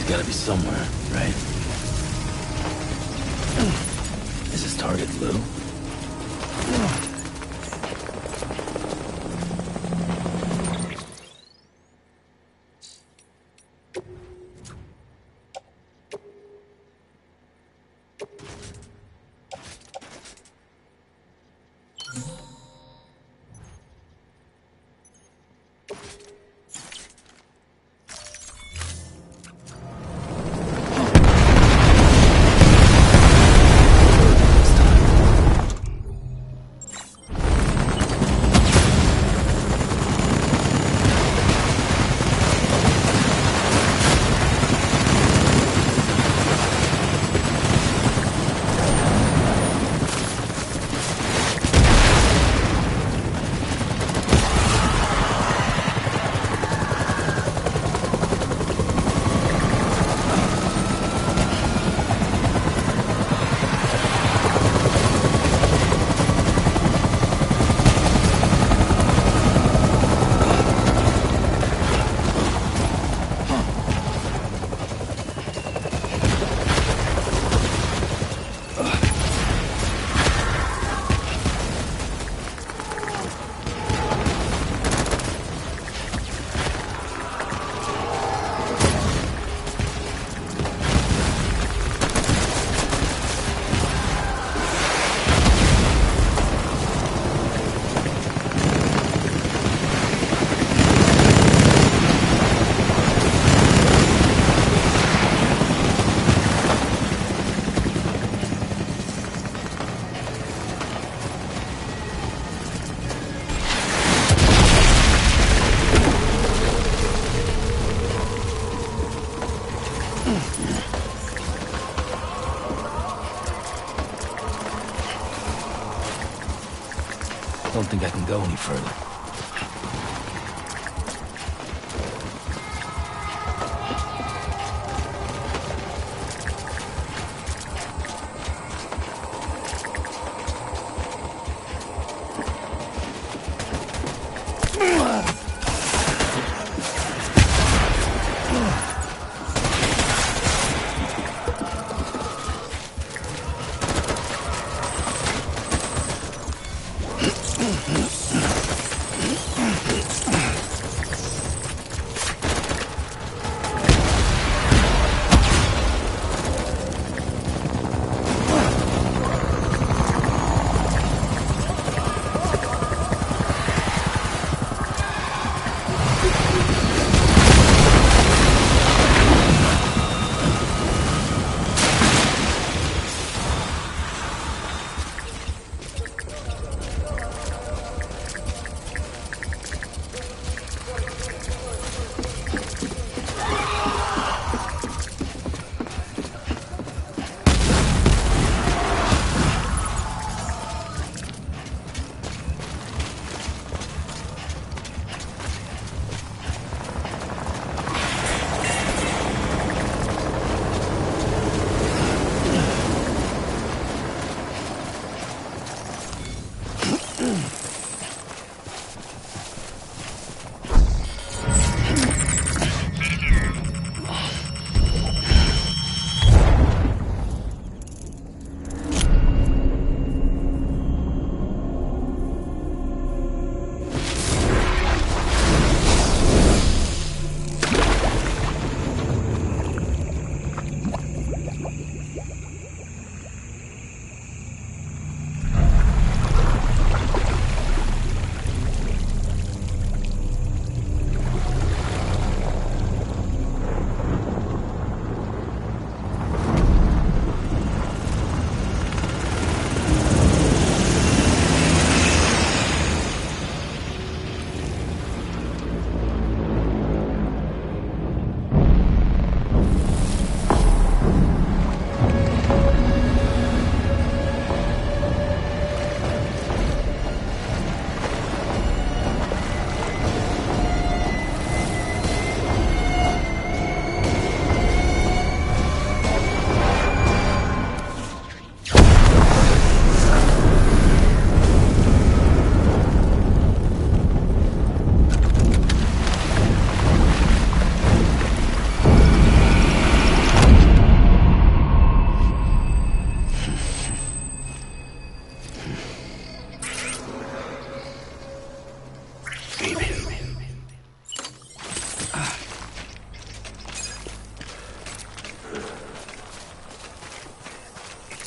Gotta be somewhere, right? Is this target blue? Don't think I can go any further.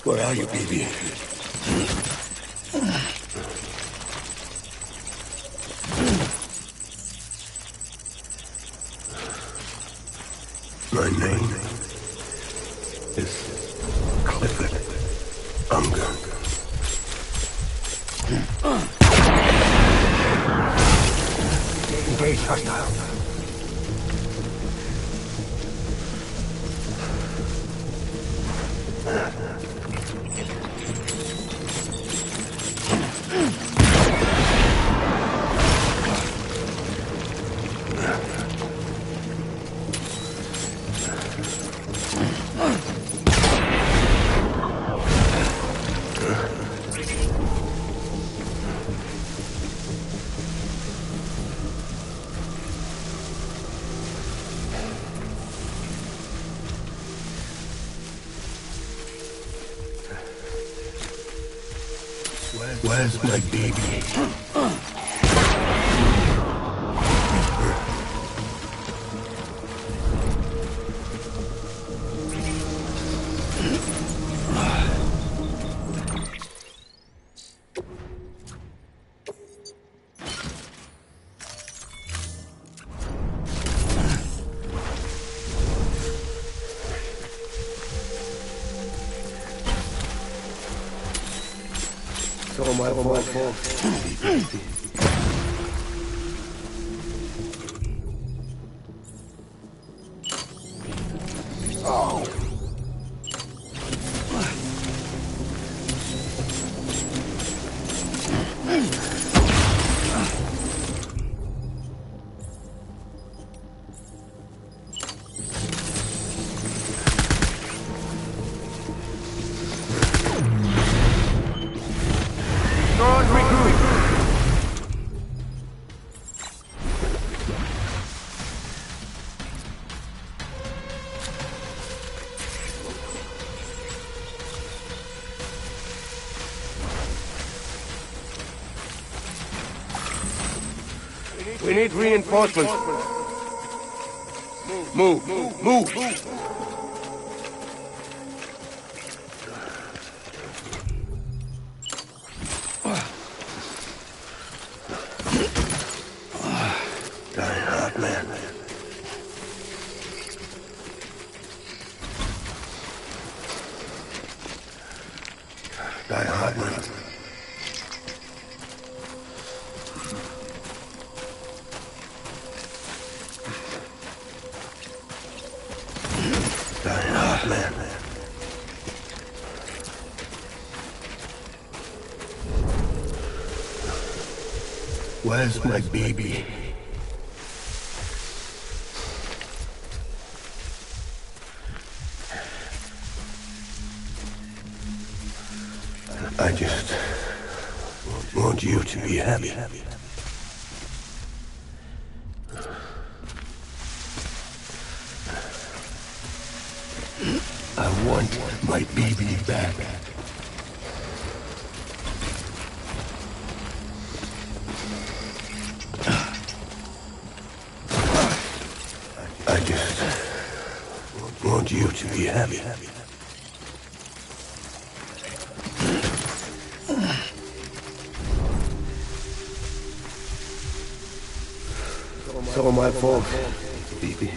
Where are you, baby? My name is Clifford Unger. Engage hostile. Where's my baby? It's all my fault. We need reinforcements. Move. Die hard, man. Die hard, man. Man. Where's my baby? I just want you to be happy. I want my baby back. I just want you to be happy. It's all my fault, baby.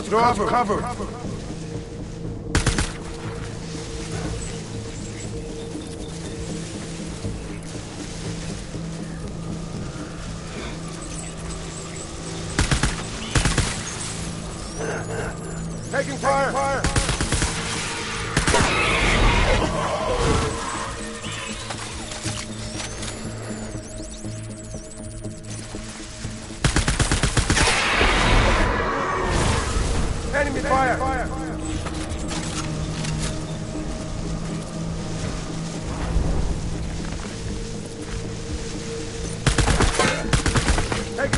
Draw cover. Taking fire. Taking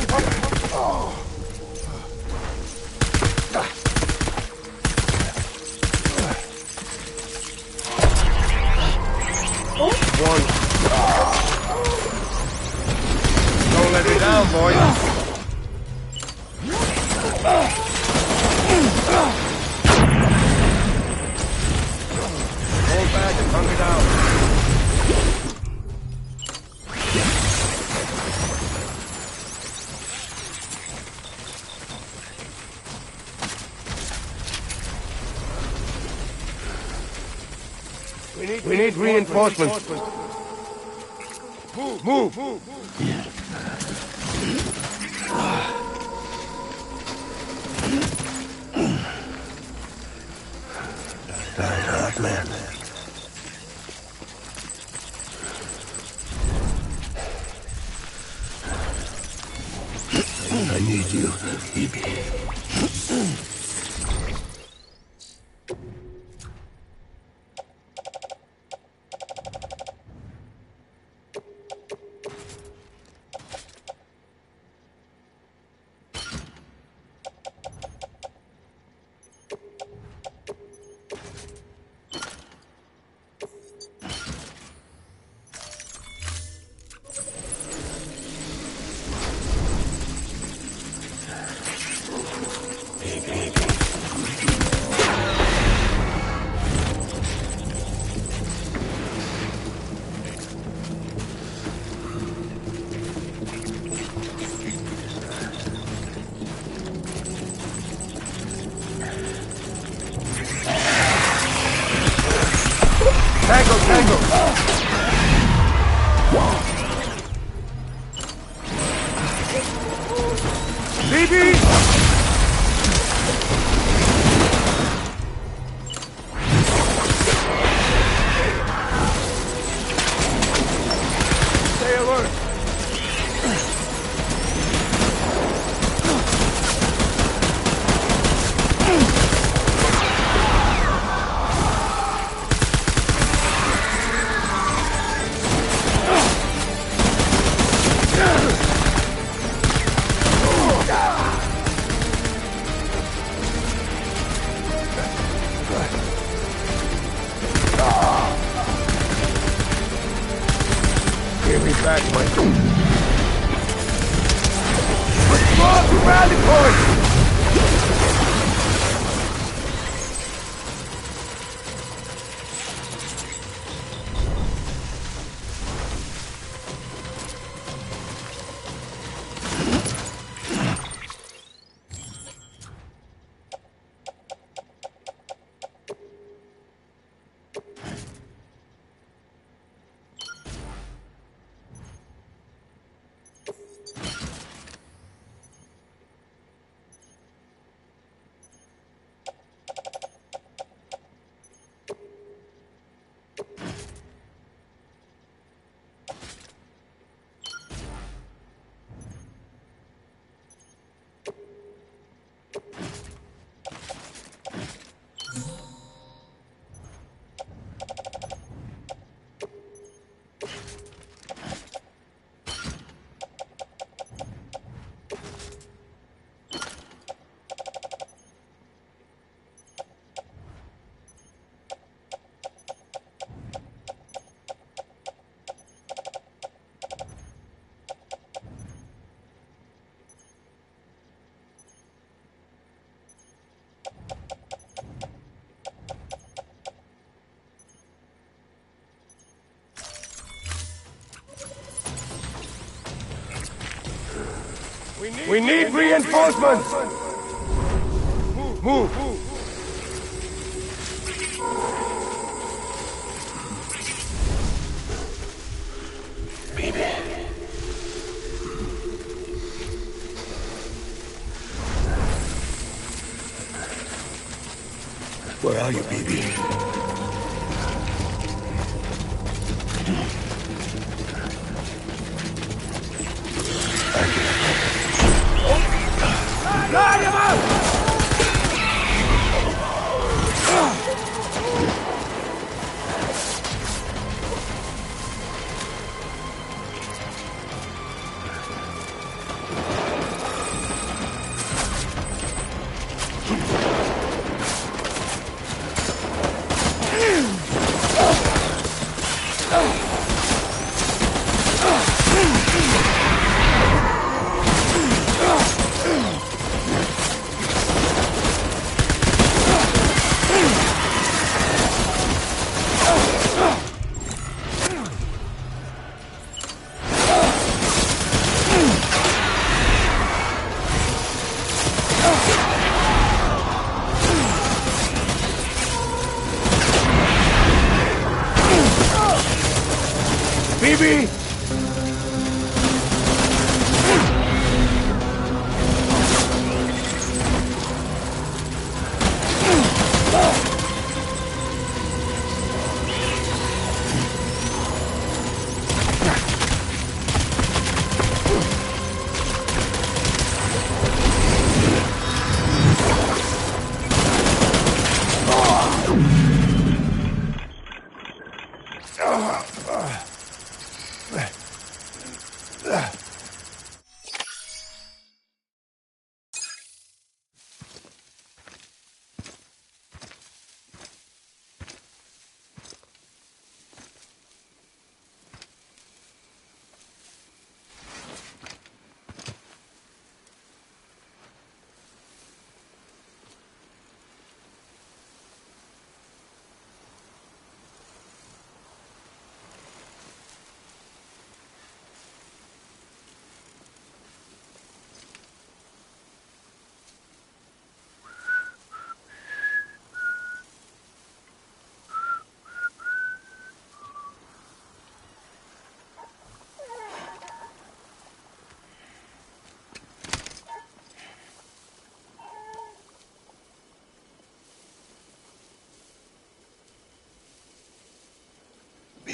fire! One. Don't let me down, boys. Hold back and hunker down. We need reinforcements. Move! Night out, man. I need you, BB. Tango! BB! Stay alert! Give me back my... Withdraw to rally point! We need reinforcements! Move! BB. Where are you, BB? Light him up!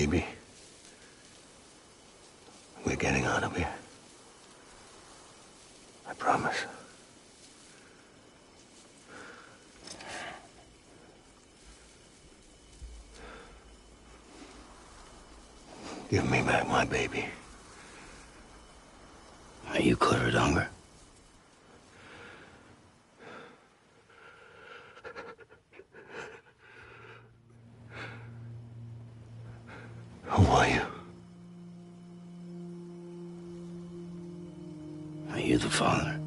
Phoebe, we're getting out of here. I promise. Give me back my baby. Are you clear of hunger? Who are you? Are you the father?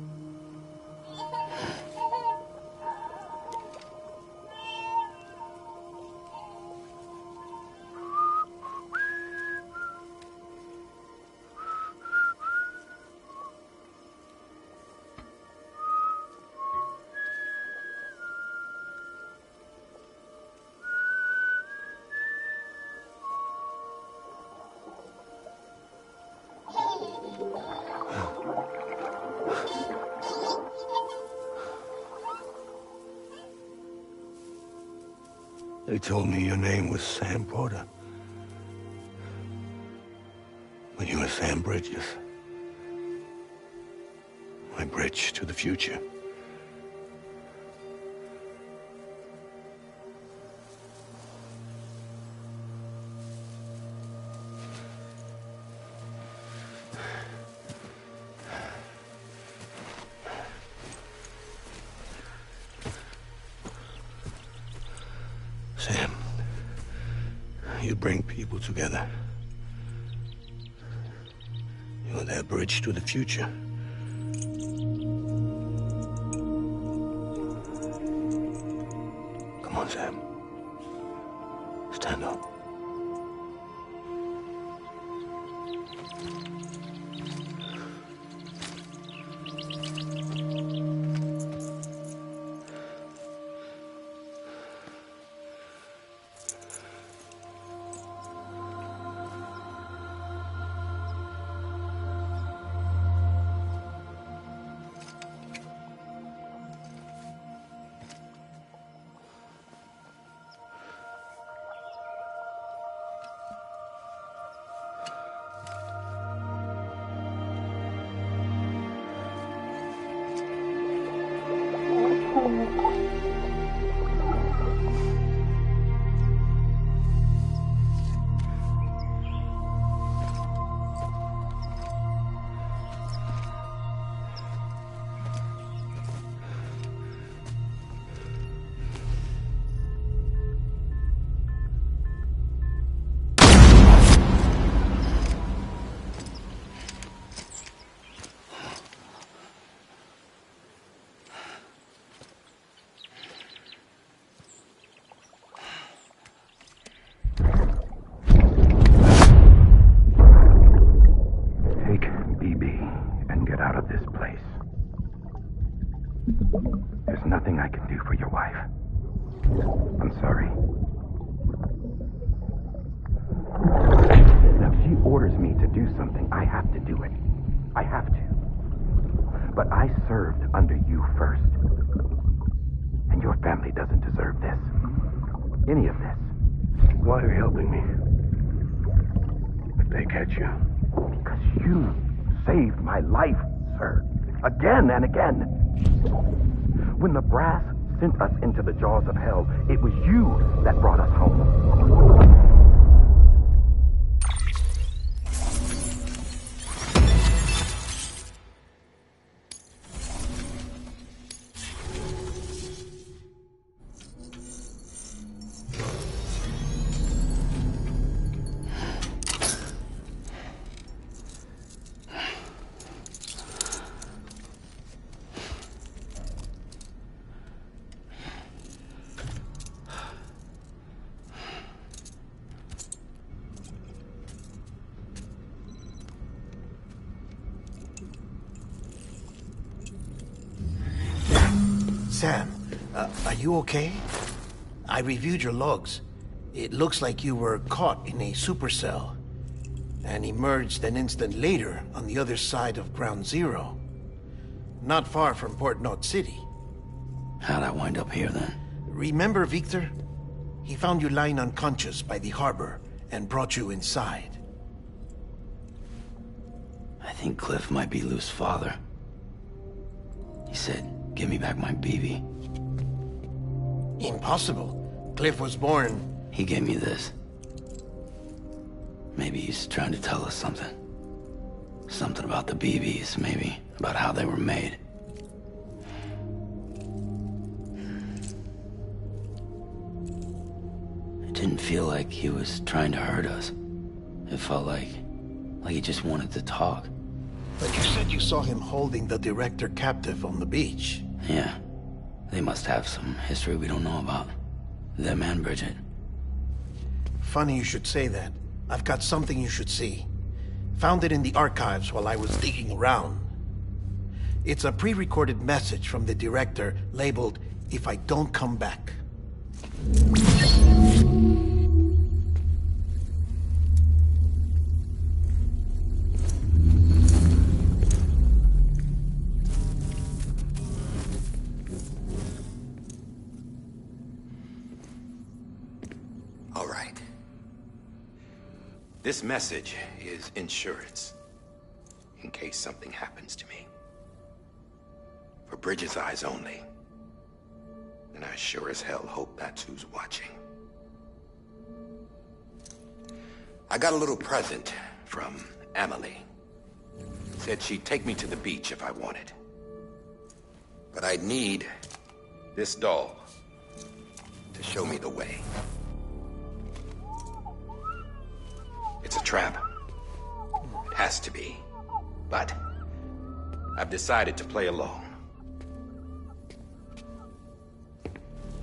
They told me your name was Sam Porter. But you were Sam Bridges. My bridge to the future. Sam, you bring people together. You're their bridge to the future. Come on, Sam. Stand up. There's nothing I can do for your wife. I'm sorry. Now, if she orders me to do something, I have to do it. I have to. But I served under you first. And your family doesn't deserve this. Any of this. Why are you helping me? If they catch you. Because you saved my life, sir. Again and again. When the brass sent us into the jaws of hell, it was you that brought us home. Sam, are you okay? I reviewed your logs. It looks like you were caught in a supercell and emerged an instant later on the other side of Ground Zero. Not far from Port Knot City. How'd I wind up here then? Remember Victor? He found you lying unconscious by the harbor and brought you inside. I think Cliff might be Lou's father. He said, give me back my BB. Impossible. Cliff was born... He gave me this. Maybe he's trying to tell us something. Something about the BBs, maybe. About how they were made. It didn't feel like he was trying to hurt us. It felt like he just wanted to talk. But you said you saw him holding the director captive on the beach. Yeah. They must have some history we don't know about. Them and Bridget. Funny you should say that. I've got something you should see. Found it in the archives while I was digging around. It's a pre-recorded message from the director labeled, "If I don't come back." All right. This message is insurance, in case something happens to me. For Bridget's eyes only. And I sure as hell hope that's who's watching. I got a little present from Emily. Said she'd take me to the beach if I wanted. But I'd need this doll to show me the way. It's a trap. It has to be. But I've decided to play along.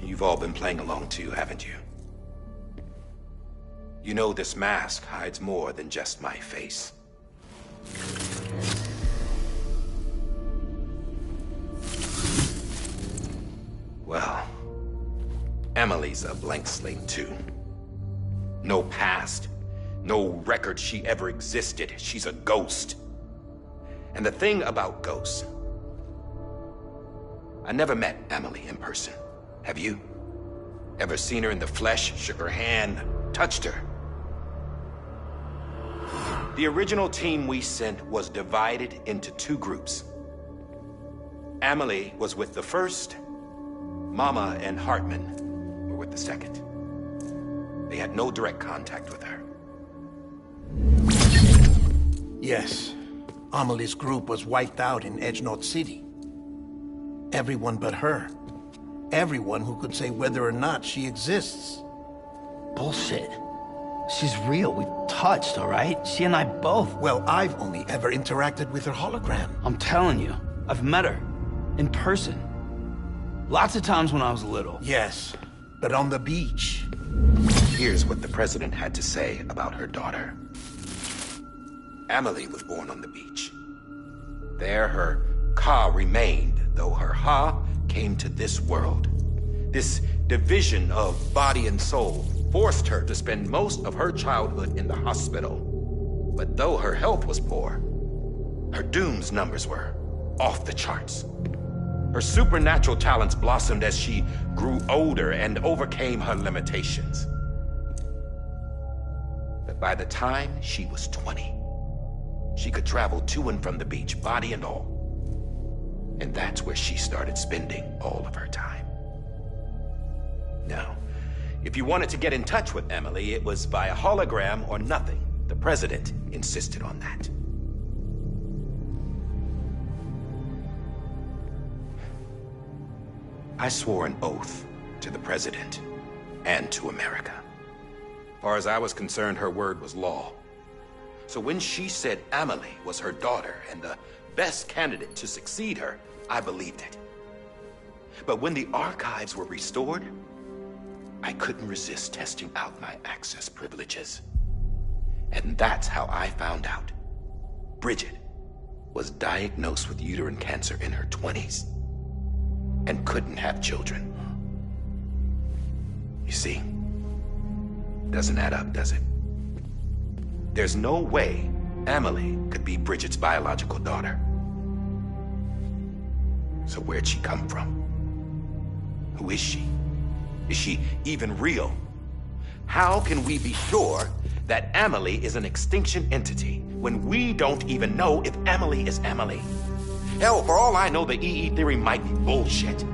You've all been playing along too, haven't you? You know this mask hides more than just my face. Well, Emily's a blank slate too. No past. No record she ever existed. She's a ghost. And the thing about ghosts... I never met Emily in person. Have you? Ever seen her in the flesh, shook her hand, touched her? The original team we sent was divided into two groups. Emily was with the first. Mama and Hartman were with the second. They had no direct contact with her. Yes. Amelie's group was wiped out in Edge North City. Everyone but her. Everyone who could say whether or not she exists. Bullshit. She's real. We've touched, all right? She and I both. Well, I've only ever interacted with her hologram. I'm telling you, I've met her. In person. Lots of times when I was little. Yes, but on the beach. Here's what the president had to say about her daughter. Emily was born on the beach. There her Ka remained, though her Ha came to this world. This division of body and soul forced her to spend most of her childhood in the hospital. But though her health was poor, her Doom's numbers were off the charts. Her supernatural talents blossomed as she grew older and overcame her limitations. But by the time she was 20, she could travel to and from the beach, body and all. And that's where she started spending all of her time. Now, if you wanted to get in touch with Emily, it was via hologram or nothing. The president insisted on that. I swore an oath to the president and to America. As far as I was concerned, her word was law. So when she said Emily was her daughter and the best candidate to succeed her, I believed it. But when the archives were restored, I couldn't resist testing out my access privileges. And that's how I found out. Bridget was diagnosed with uterine cancer in her 20s and couldn't have children. You see, doesn't add up, does it? There's no way Emily could be Bridget's biological daughter. So where'd she come from? Who is she? Is she even real? How can we be sure that Amelie is an extinction entity when we don't even know if Amelie is Amelie? Hell, for all I know, the EE theory might be bullshit.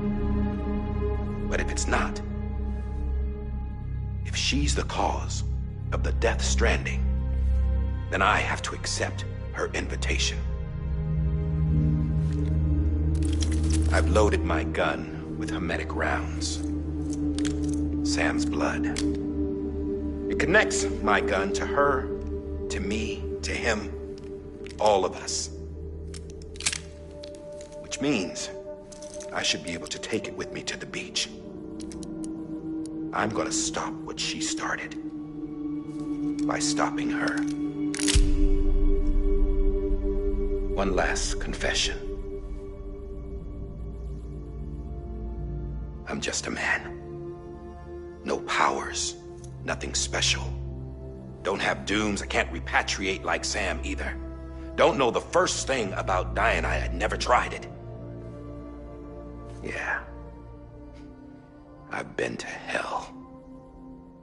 But if it's not, if she's the cause of the Death Stranding, then I have to accept her invitation. I've loaded my gun with hermetic rounds. Sam's blood. It connects my gun to her, to me, to him, all of us. Which means I should be able to take it with me to the beach. I'm gonna stop what she started by stopping her. One last confession. I'm just a man. No powers, nothing special. Don't have dooms, I can't repatriate like Sam either. Don't know the first thing about dying, I had never tried it. Yeah. I've been to hell.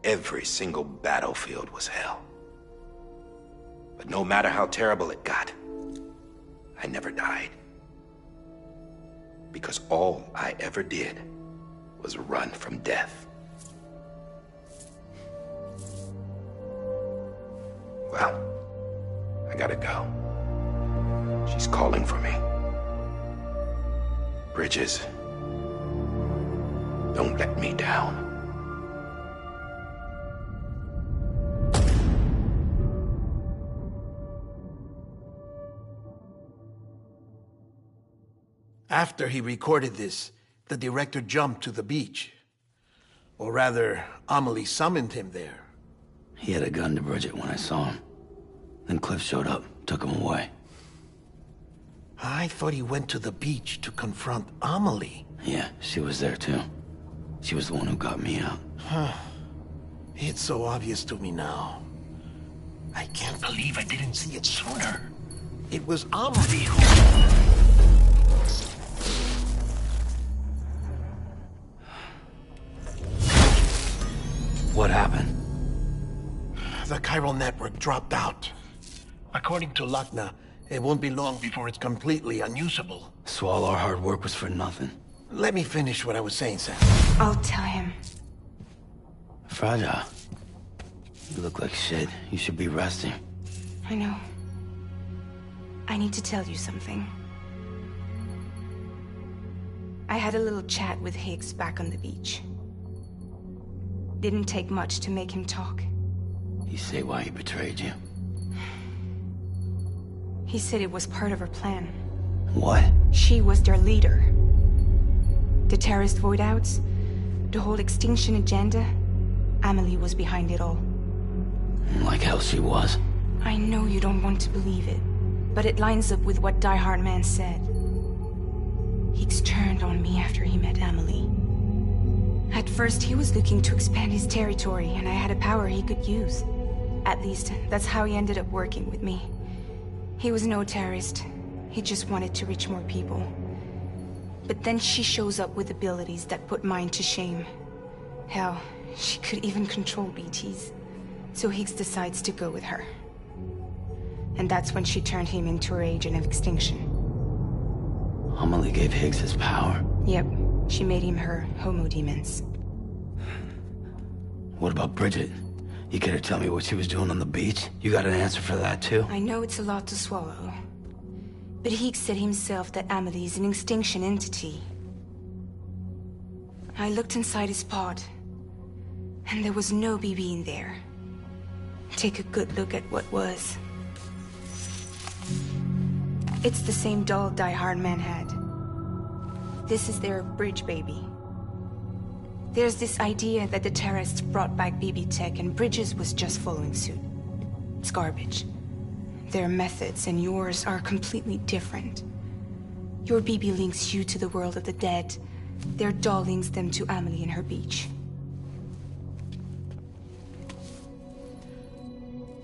Every single battlefield was hell. But no matter how terrible it got, I never died. Because all I ever did was run from death. Well, I gotta go. She's calling for me. Bridges, don't let me down. After he recorded this, the director jumped to the beach. Or rather, Amelie summoned him there. He had a gun to Bridget when I saw him. Then Cliff showed up, took him away. I thought he went to the beach to confront Amelie. Yeah, she was there too. She was the one who got me out. It's so obvious to me now. I can't believe I didn't see it sooner. It was Amelie who... What happened? The chiral network dropped out. According to Lachna, it won't be long before it's completely unusable. So all our hard work was for nothing. Let me finish what I was saying, Sam. I'll tell him. Fragile. You look like shit. You should be resting. I know. I need to tell you something. I had a little chat with Higgs back on the beach. Didn't take much to make him talk. You say why he betrayed you? He said it was part of her plan. What? She was their leader. The terrorist void-outs, the whole extinction agenda, Amelie was behind it all. Like hell she was. I know you don't want to believe it, but it lines up with what Die Hard Man said. Higgs turned on me after he met Amelie. At first, he was looking to expand his territory, and I had a power he could use. At least, that's how he ended up working with me. He was no terrorist. He just wanted to reach more people. But then she shows up with abilities that put mine to shame. Hell, she could even control BTs. So Higgs decides to go with her. And that's when she turned him into her agent of extinction. Amelie gave Higgs his power. Yep, she made him her homo demons. What about Bridget? You care to tell me what she was doing on the beach? You got an answer for that too? I know it's a lot to swallow. But Higgs said himself that Amelie is an extinction entity. I looked inside his pod, and there was no BB in there. Take a good look at what was. It's the same doll Die Hard Man had. This is their bridge baby. There's this idea that the terrorists brought back BB tech and Bridges was just following suit. It's garbage. Their methods and yours are completely different. Your BB links you to the world of the dead. Their doll links them to Amelie and her beach.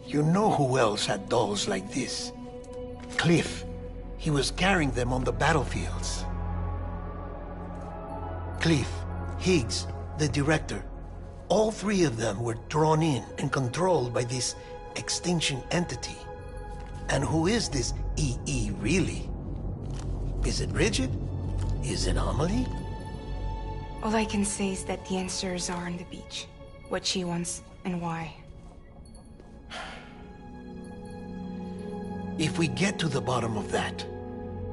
You know who else had dolls like this? Cliff. He was carrying them on the battlefields. Cliff, Higgs, the director. All three of them were drawn in and controlled by this extinction entity. And who is this EE really? Is it Bridget? Is it Amelie? All I can say is that the answers are on the beach. What she wants and why. If we get to the bottom of that,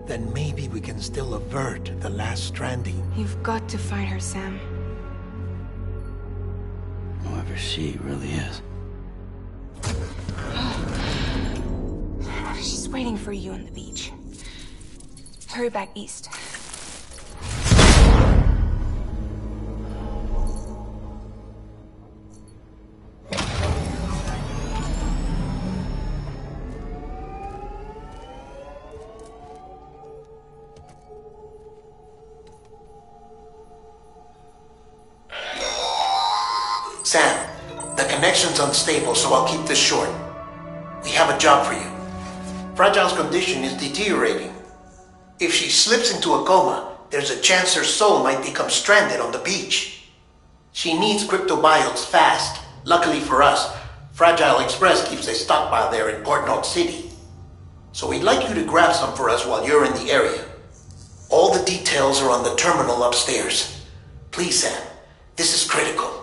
then maybe we can still avert the last stranding. You've got to find her, Sam. Whoever she really is. She's waiting for you on the beach. Hurry back east. Sam, the connection's unstable, so I'll keep this short. We have a job for you. Fragile's condition is deteriorating. If she slips into a coma, there's a chance her soul might become stranded on the beach. She needs cryptobiotes fast. Luckily for us, Fragile Express keeps a stockpile there in Port North City. So we'd like you to grab some for us while you're in the area. All the details are on the terminal upstairs. Please, Sam, this is critical.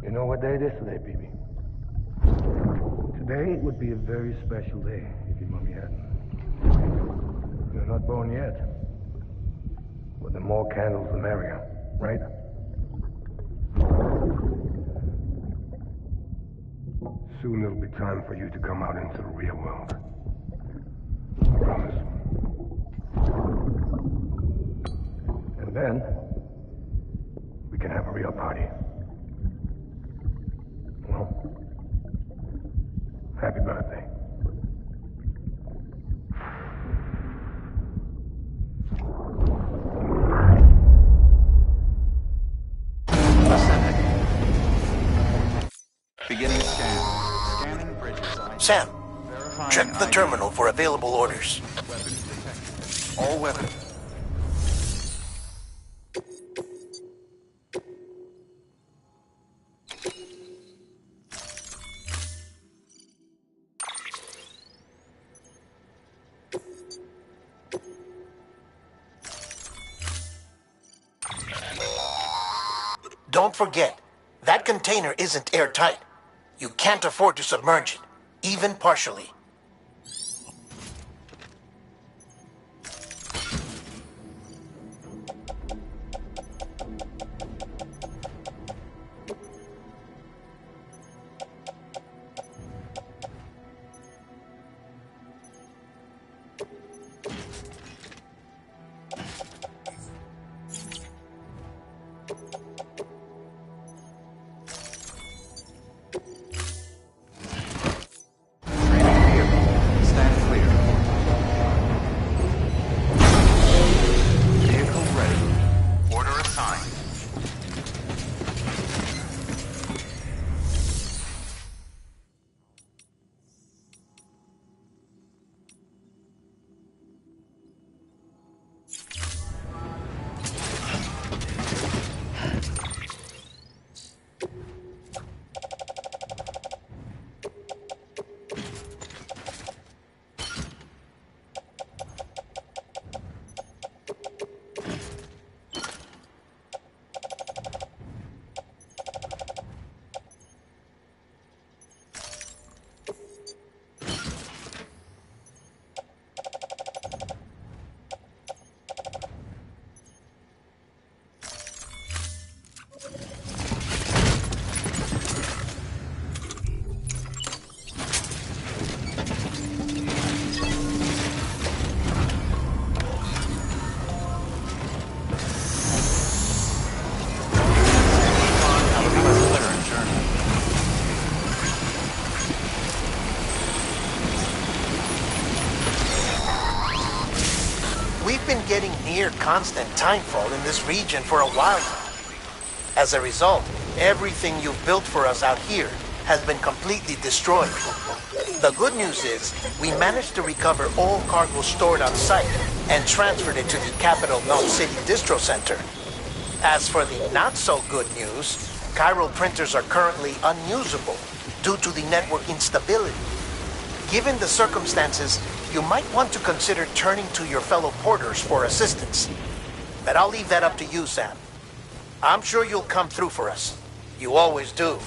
You know what day it is today, BB? Today would be a very special day if your mommy hadn't. You're not born yet. But the more candles, the merrier, right? Soon it'll be time for you to come out into the real world. I promise. And then, we can have a real party. Well, happy birthday. Beginning scan. Scanning bridges. Sam, check the terminal for available orders. Weapons detected. All weapons. Don't forget, that container isn't airtight. You can't afford to submerge it, even partially. been getting near constant timefall in this region for a while now. As a result, everything you've built for us out here has been completely destroyed. The good news is, we managed to recover all cargo stored on site and transferred it to the Capital Knot City Distro Center. As for the not-so-good news, chiral printers are currently unusable due to the network instability. Given the circumstances, you might want to consider turning to your fellow porters for assistance. But I'll leave that up to you, Sam. I'm sure you'll come through for us. You always do.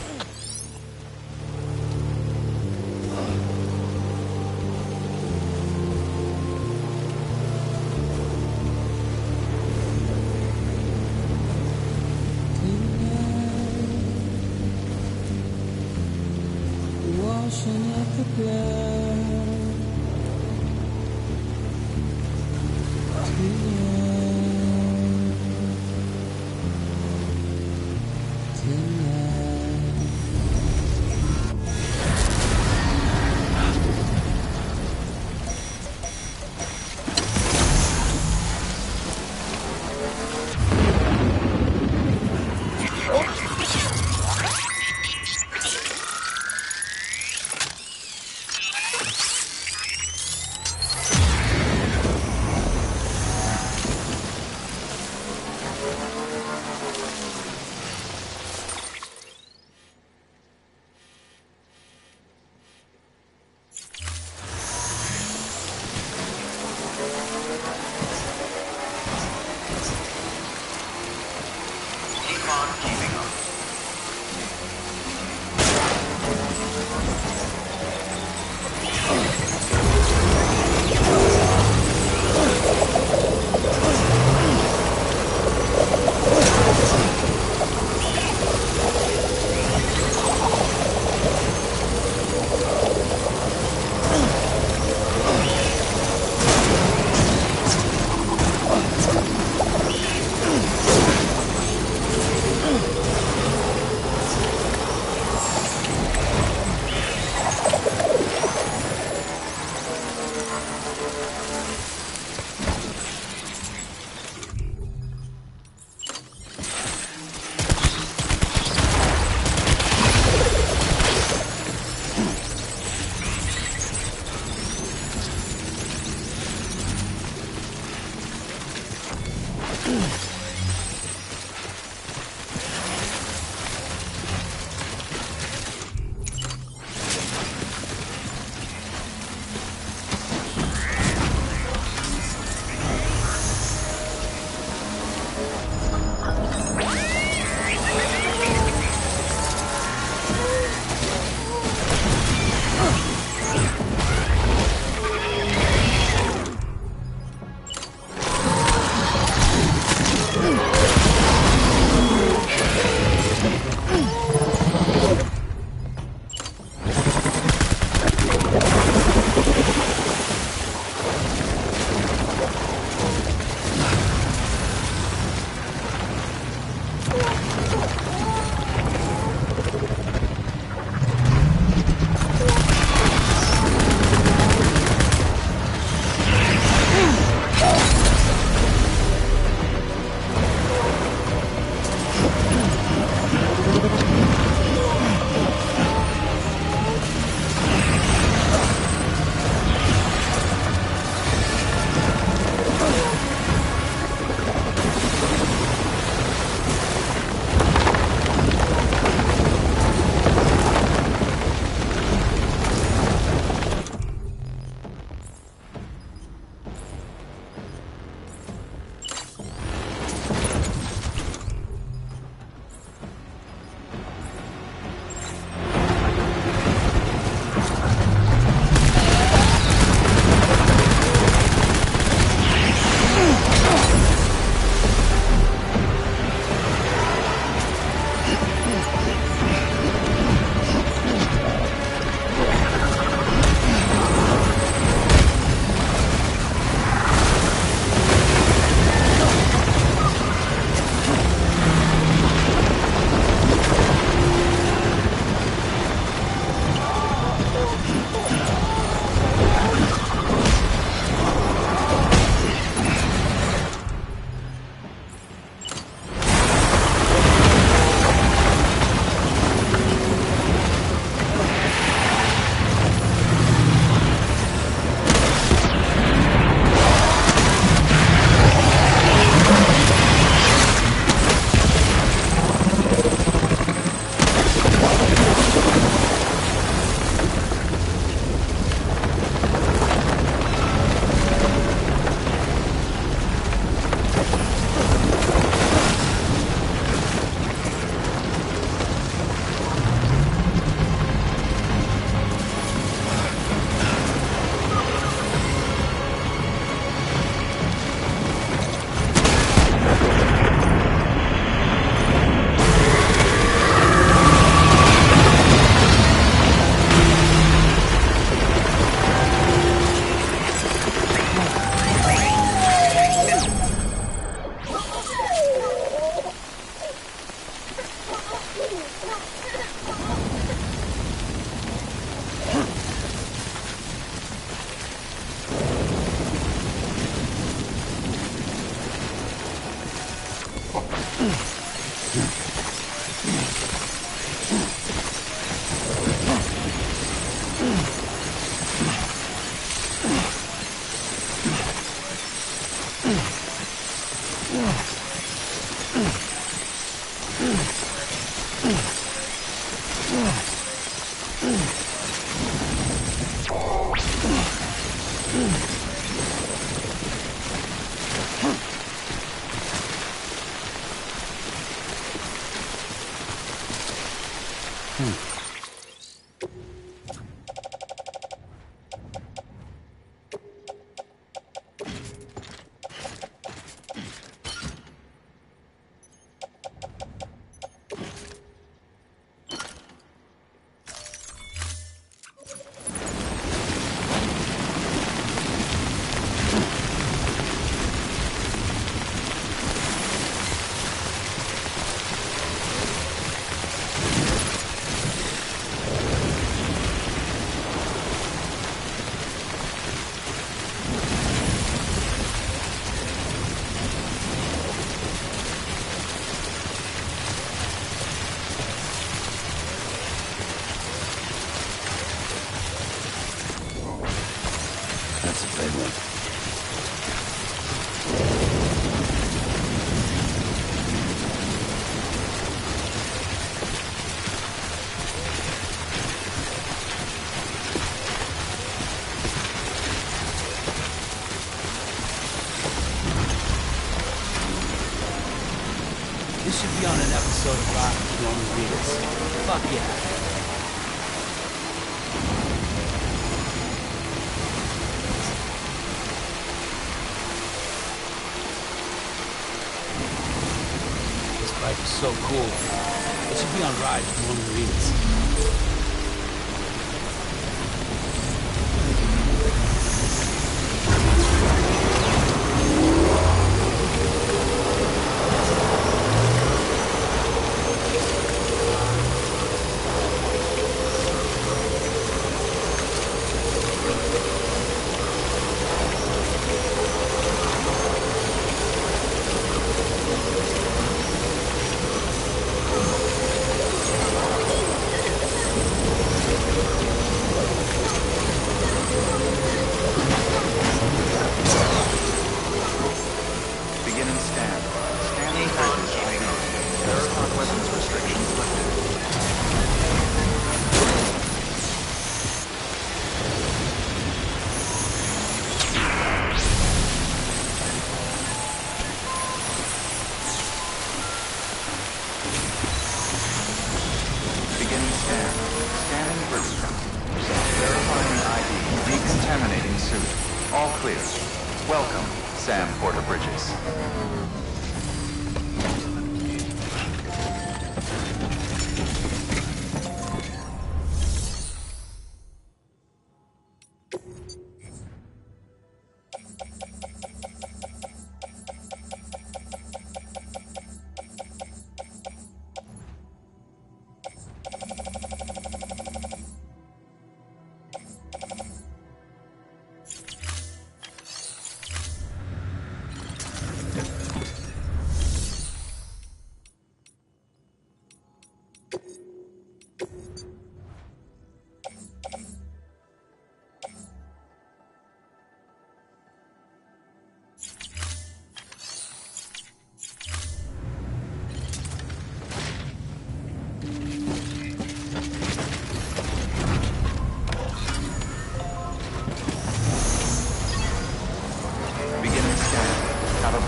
Washing at the ground. That's a big one. This should be on an episode of Rock if you want to read it. Fuck yeah. This bike is so cool. It should be on Ride if you want to read it.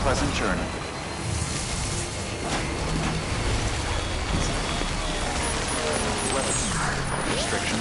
Pleasant journey. Weapons restriction.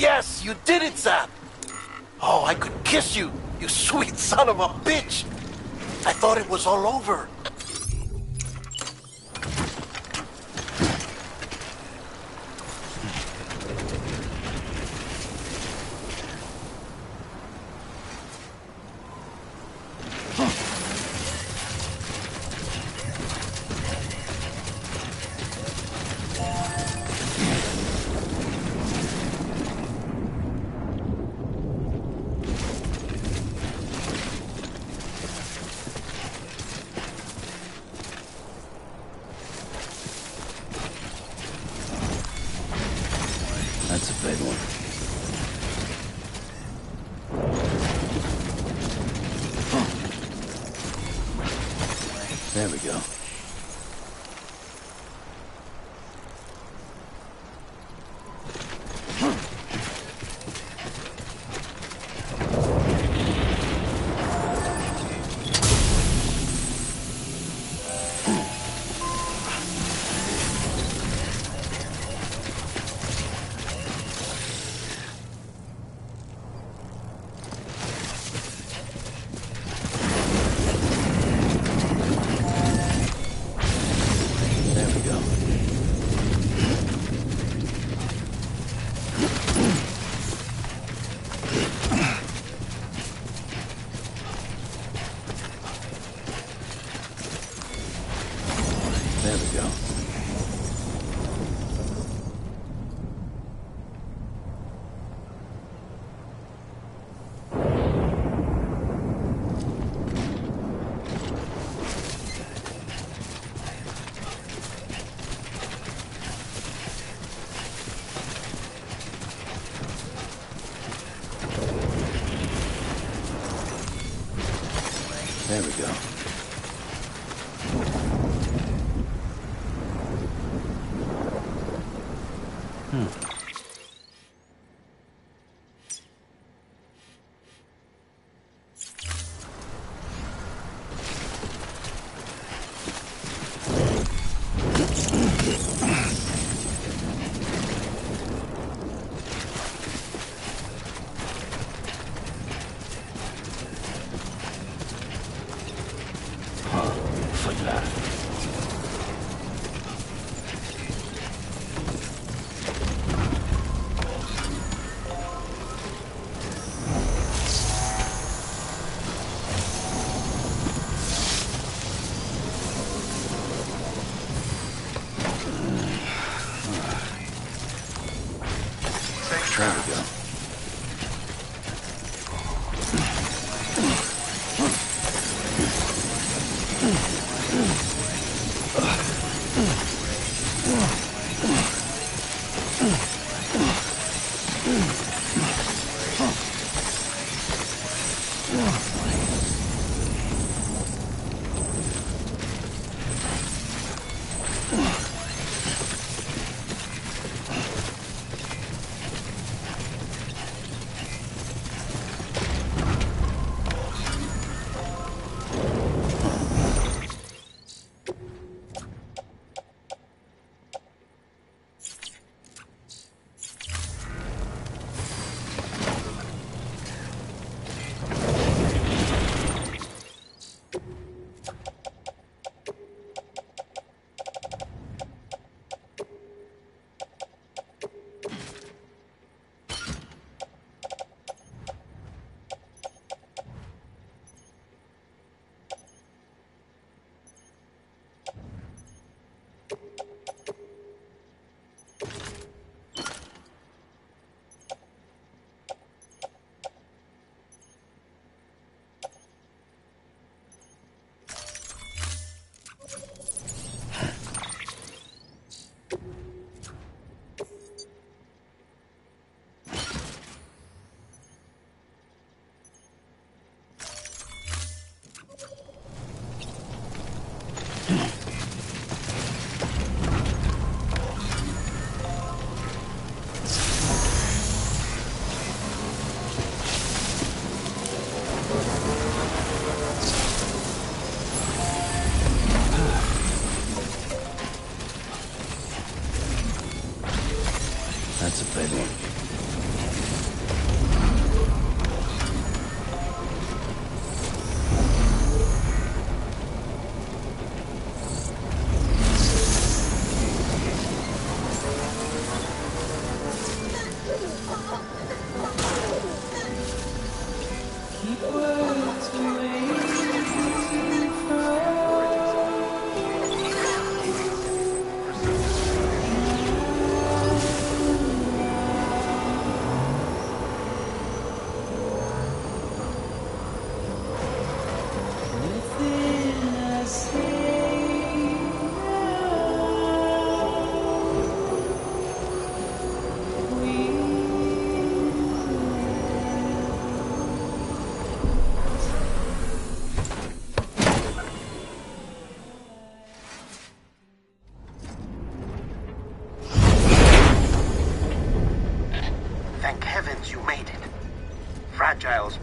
Yes, you did it, Zap! Oh, I could kiss you, you sweet son of a bitch! I thought it was all over. That's a big one. There we go. There we go. There we go. There we go.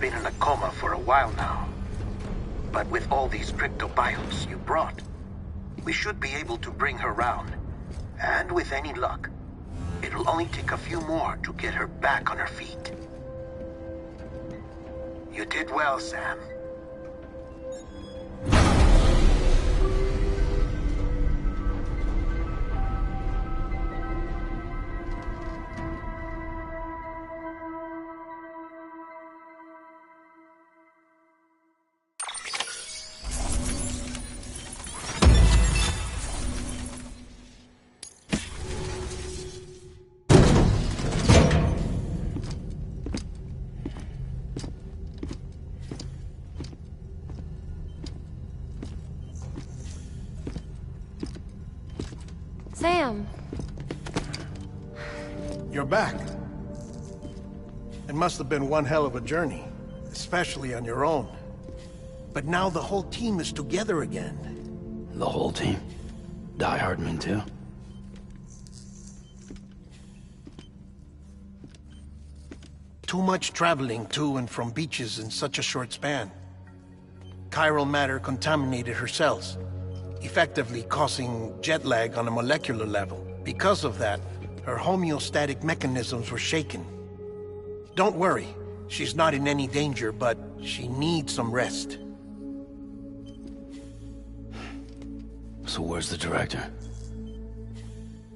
been in a coma for a while now. But with all these cryptobiotes you brought, we should be able to bring her round. And with any luck, it'll only take a few more to get her back on her feet. You did well, Sam. Sam! You're back. It must have been one hell of a journey, especially on your own. But now the whole team is together again. The whole team? Die Hardman too? Too much traveling to and from beaches in such a short span. Chiral matter contaminated her cells, effectively causing jet lag on a molecular level. Because of that, her homeostatic mechanisms were shaken. Don't worry, she's not in any danger, but she needs some rest. So where's the director?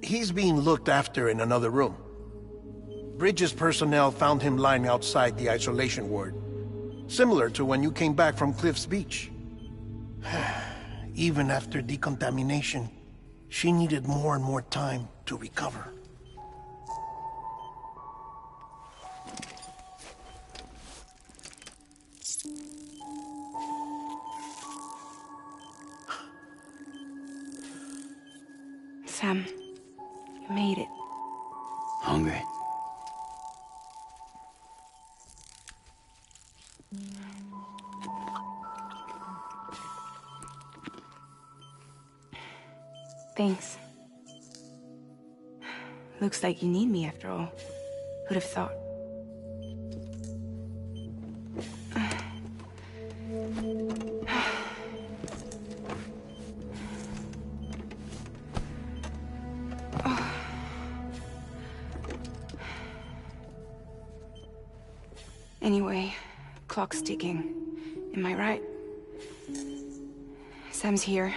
He's being looked after in another room. Bridges personnel found him lying outside the isolation ward, similar to when you came back from Cliff's Beach. Even after decontamination, she needed more and more time to recover. Sam, you made it. Hungry? Thanks. Looks like you need me after all. Who'd have thought? Anyway, clock's ticking. Am I right? Sam's here.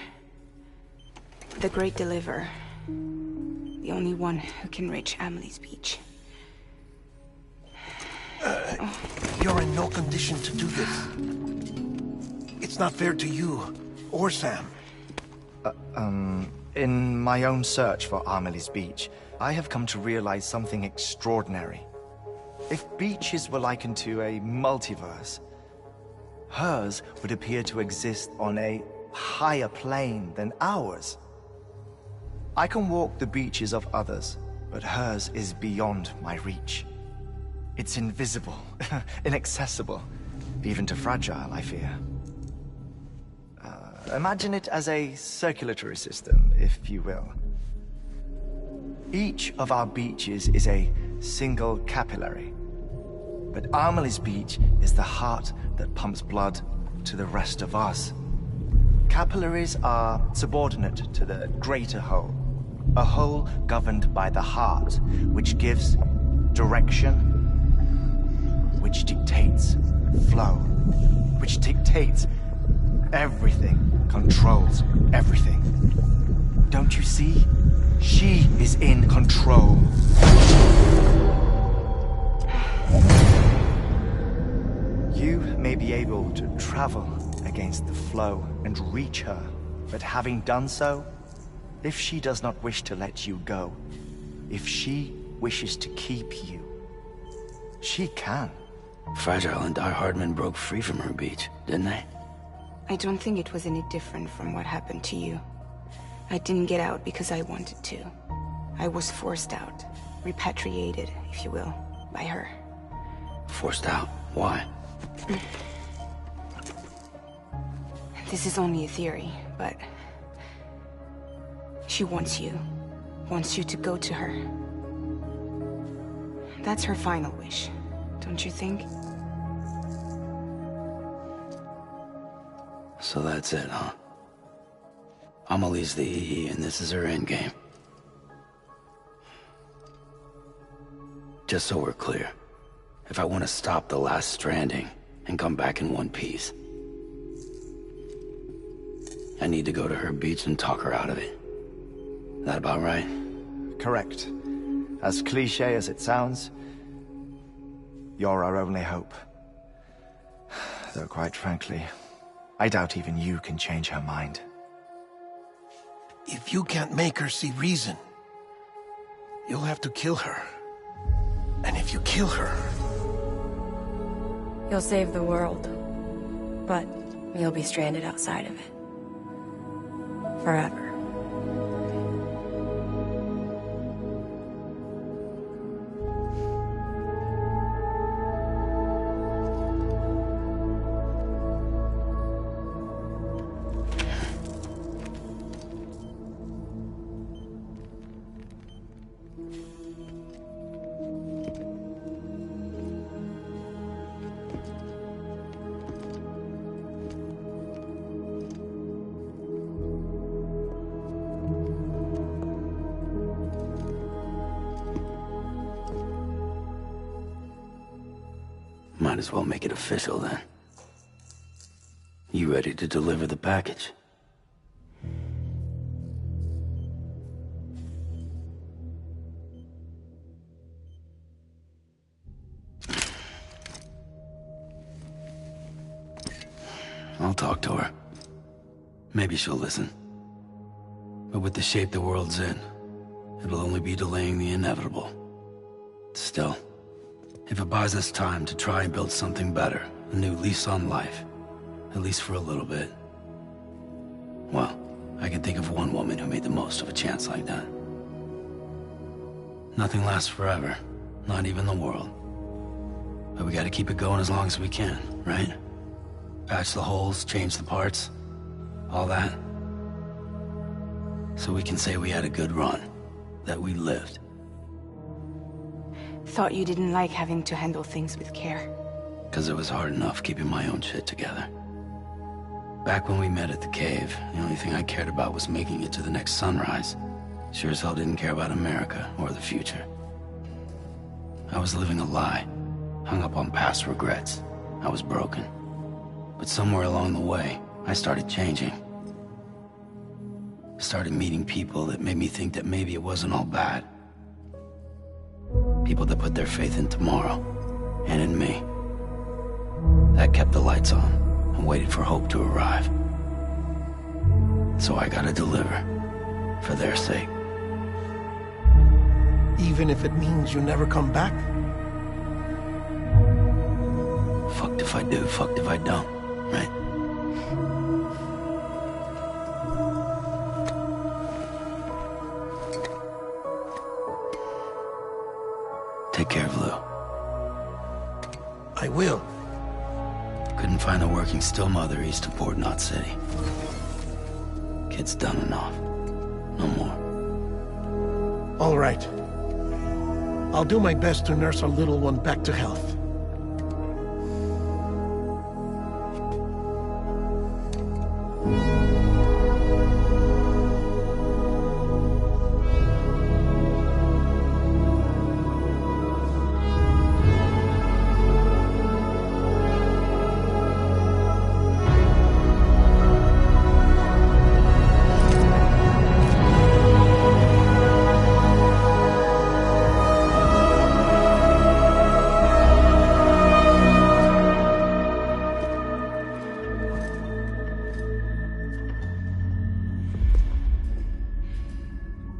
The Great Deliverer. The only one who can reach Amelie's Beach. You're in no condition to do this. It's not fair to you, or Sam. In my own search for Amelie's Beach, I have come to realize something extraordinary. If beaches were likened to a multiverse, hers would appear to exist on a higher plane than ours. I can walk the beaches of others, but hers is beyond my reach. It's invisible, inaccessible, even to fragile, I fear. Imagine it as a circulatory system, if you will. Each of our beaches is a single capillary, but Amelie's Beach is the heart that pumps blood to the rest of us. Capillaries are subordinate to the greater whole, a whole governed by the heart, which gives direction, which dictates flow, which dictates everything, controls everything. Don't you see? She is in control. You may be able to travel against the flow and reach her, but having done so, if she does not wish to let you go, if she wishes to keep you, she can. Fragile and Die Hardman broke free from her beach, didn't they? I don't think it was any different from what happened to you. I didn't get out because I wanted to. I was forced out. Repatriated, if you will, by her. Forced out? Why? This is only a theory, but... she wants you. Wants you to go to her. That's her final wish, don't you think? So that's it, huh? Amelie's the EE, and this is her endgame. Just so we're clear, if I want to stop the last stranding and come back in one piece, I need to go to her beach and talk her out of it. That about right? Correct. As cliché as it sounds, you're our only hope. Though quite frankly, I doubt even you can change her mind. If you can't make her see reason, you'll have to kill her. And if you kill her... You'll save the world, but you'll be stranded outside of it. Forever. Might as well make it official then. You ready to deliver the package? I'll talk to her. Maybe she'll listen. But with the shape the world's in, it'll only be delaying the inevitable. Still, if it buys us time to try and build something better, a new lease on life, at least for a little bit, well, I can think of one woman who made the most of a chance like that. Nothing lasts forever, not even the world. But we gotta keep it going as long as we can, right? Patch the holes, change the parts, all that. So we can say we had a good run, that we lived. Thought you didn't like having to handle things with care. 'Cause it was hard enough keeping my own shit together. Back when we met at the cave, the only thing I cared about was making it to the next sunrise. Sure as hell didn't care about America or the future. I was living a lie, hung up on past regrets. I was broken. But somewhere along the way, I started changing. Started meeting people that made me think that maybe it wasn't all bad. People that put their faith in tomorrow, and in me. That kept the lights on, and waited for hope to arrive. So I gotta deliver, for their sake. Even if it means you never come back? Fucked if I do, fucked if I don't, right? Take care of Lou. I will. Couldn't find a working still mother east of Port Knot City. Kid's done enough. No more. All right. I'll do my best to nurse our little one back to health.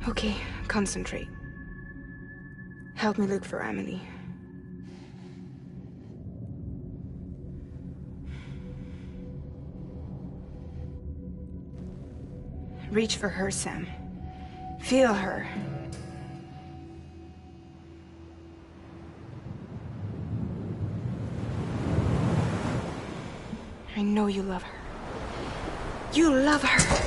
Okay, concentrate. Help me look for Emily. Reach for her, Sam. Feel her. I know you love her. You love her!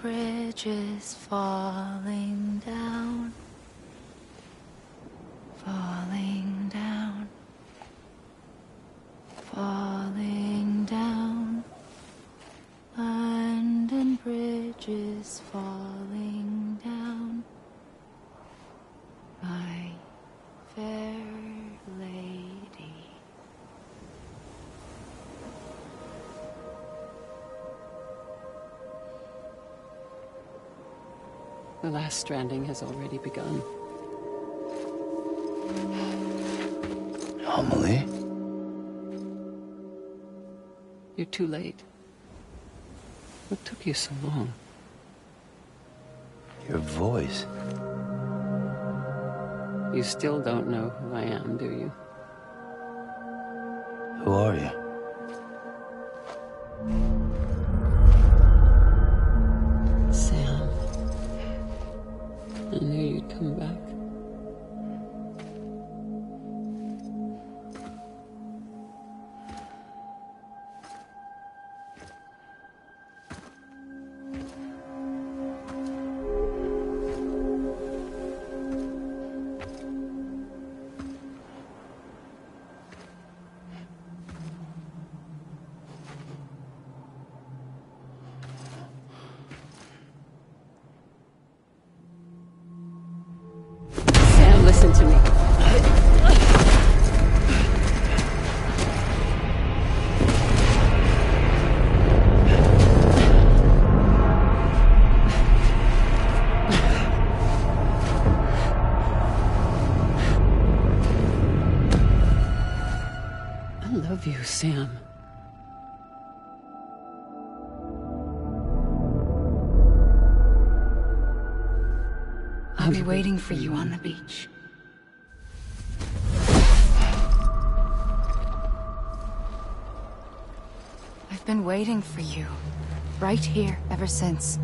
bridges falling down, falling down, falling down. London Bridge is falling down, my fair lady. The last stranding has already begun. Amelie? You're too late. What took you so long? Your voice. You still don't know who I am, do you? Who are you? Sam. I knew you'd come back. Listen to me. I love you, Sam. I'll be waiting for you on the beach. I've been waiting for you, right here, ever since.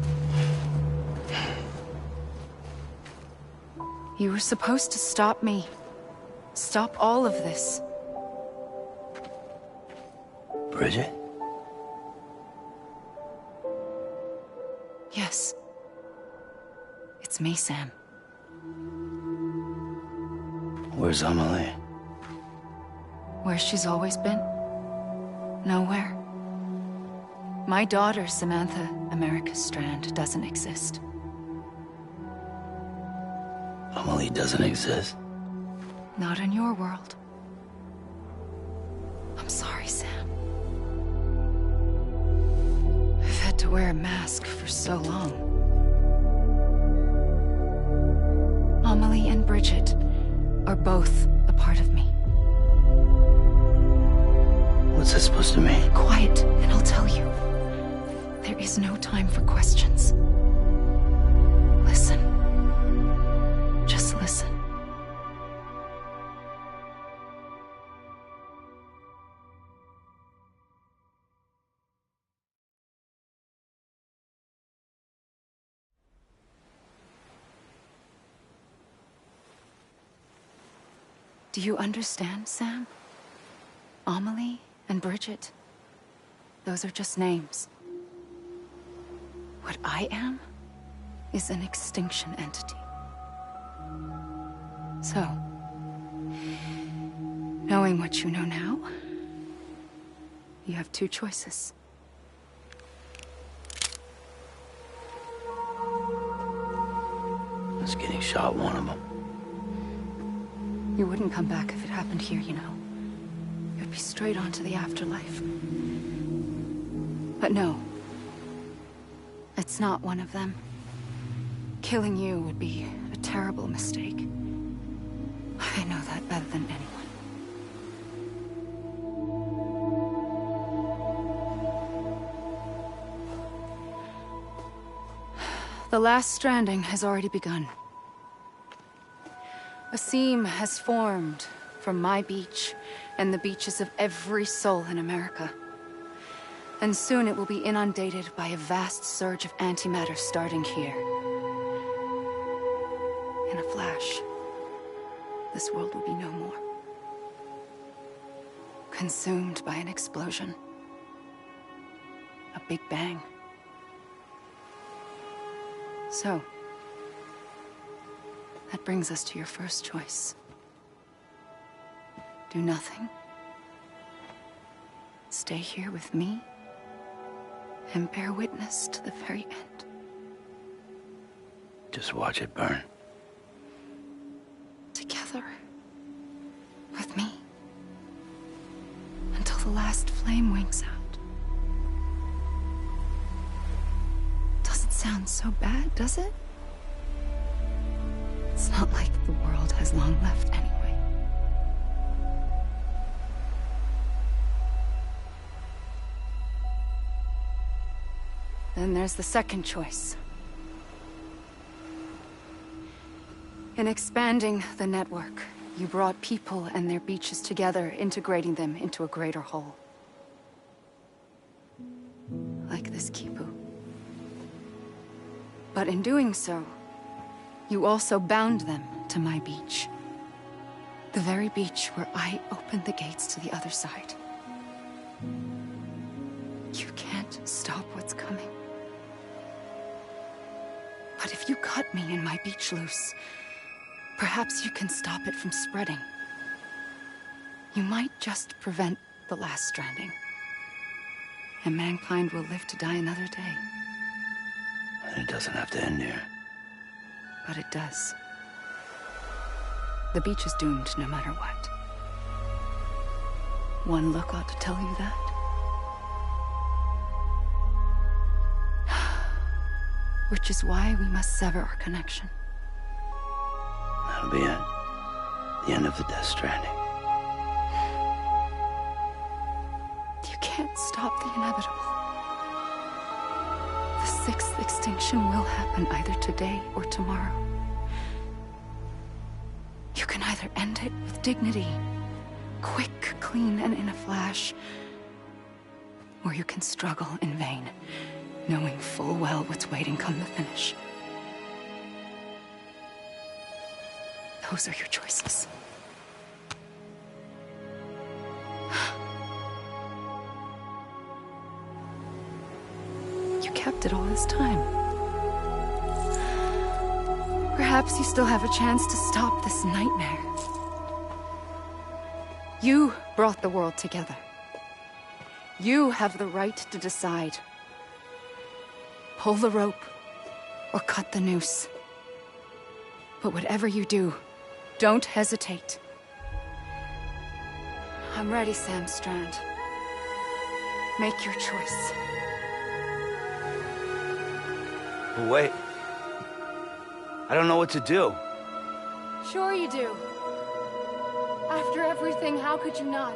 You were supposed to stop me. Stop all of this. Bridget? Yes. It's me, Sam. Where's Amelie? Where she's always been. Nowhere. My daughter, Samantha America Strand, doesn't exist. Amelie doesn't exist? Not in your world. I'm sorry, Sam. I've had to wear a mask for so long. Amelie and Bridget are both a part of me. What's that supposed to mean? Quiet, and I'll tell you. There is no time for questions. Listen. Just listen. Do you understand, Sam? Amelie and Bridget, those are just names. What I am is an extinction entity. So, knowing what you know now, you have two choices. Is getting shot one of them? You wouldn't come back if it happened here, you know. You'd be straight on to the afterlife. But no. It's not one of them. Killing you would be a terrible mistake. I know that better than anyone. The last stranding has already begun. A seam has formed from my beach and the beaches of every soul in America. And soon it will be inundated by a vast surge of antimatter starting here. In a flash, this world will be no more. Consumed by an explosion. A big bang. So, that brings us to your first choice. Do nothing. Stay here with me and bear witness to the very end. Just watch it burn. Together. With me. Until the last flame winks out. Doesn't sound so bad, does it? It's not like the world has long left anyway. Then there's the second choice. In expanding the network, you brought people and their beaches together, integrating them into a greater whole. Like this Kipu. But in doing so, you also bound them to my beach. The very beach where I opened the gates to the other side. You can't stop what's coming. But if you cut me and my beach loose, perhaps you can stop it from spreading. You might just prevent the last stranding. And mankind will live to die another day. And it doesn't have to end here. But it does. The beach is doomed no matter what. One look ought to tell you that. Which is why we must sever our connection. That'll be it. The end of the Death Stranding. You can't stop the inevitable. The sixth extinction will happen either today or tomorrow. You can either end it with dignity, quick, clean, and in a flash, or you can struggle in vain, knowing full well what's waiting come the finish. Those are your choices. You kept it all this time. Perhaps you still have a chance to stop this nightmare. You brought the world together. You have the right to decide. Pull the rope, or cut the noose. But whatever you do, don't hesitate. I'm ready, Sam Strand. Make your choice. But wait. I don't know what to do. Sure you do. After everything, how could you not?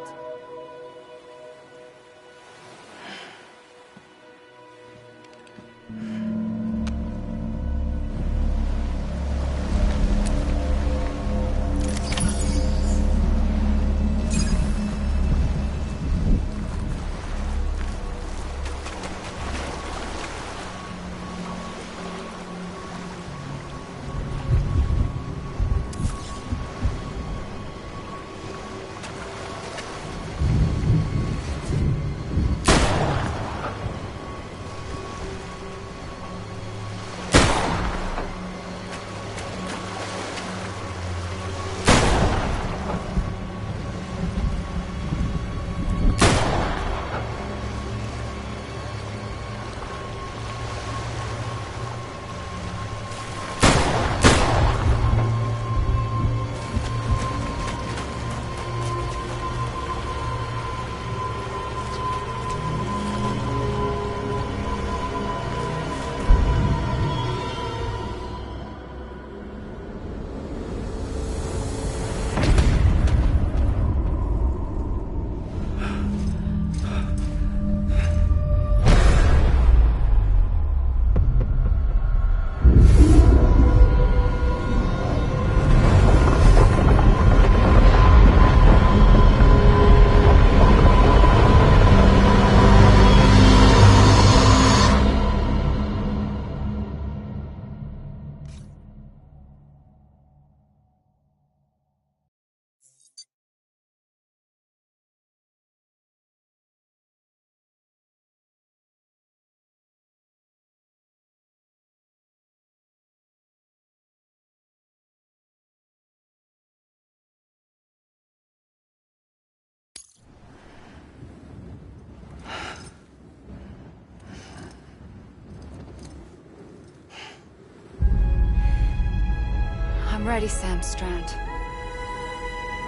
I'm ready, Sam Strand.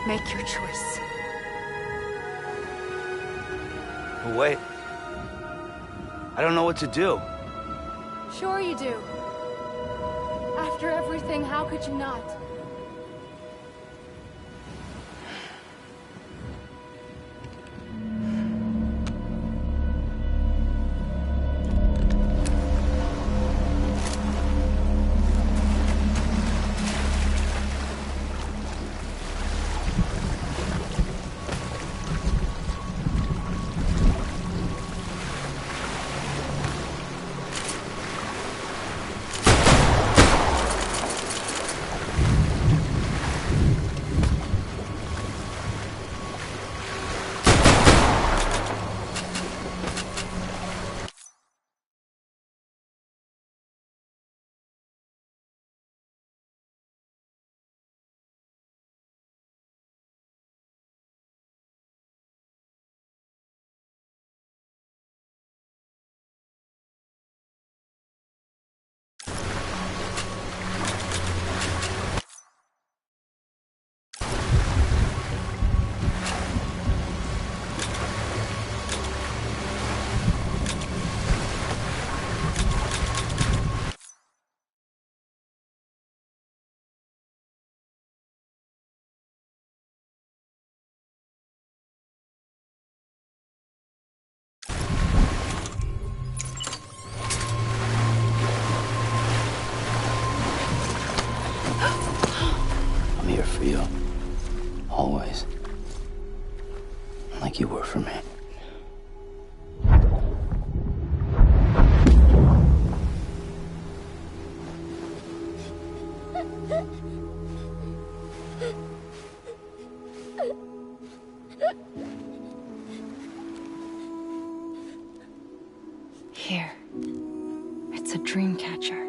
Make your choice. But wait. I don't know what to do. Sure you do. After everything, how could you not? I'm here for you. Always. Like you were for me. Here. It's a dream catcher.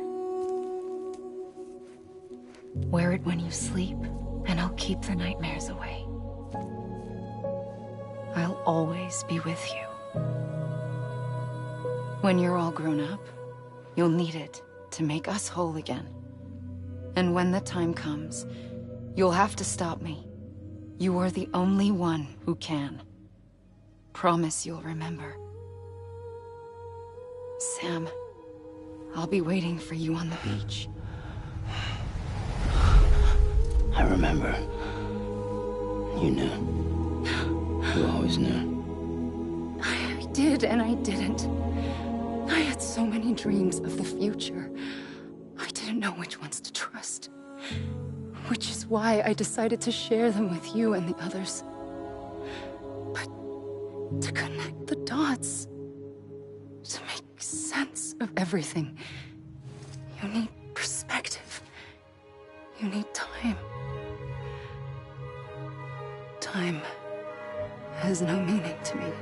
Wear it when you sleep, and I'll keep the nightmares away. I'll always be with you. When you're all grown up, you'll need it to make us whole again. And when the time comes, you'll have to stop me. You are the only one who can. Promise you'll remember. Sam, I'll be waiting for you on the beach. I remember. You knew. You always knew. I did and I didn't. I had so many dreams of the future. I didn't know which ones to trust. Which is why I decided to share them with you and the others. But to connect the dots, to make sense of everything, you need perspective. You need time. Time has no meaning to me.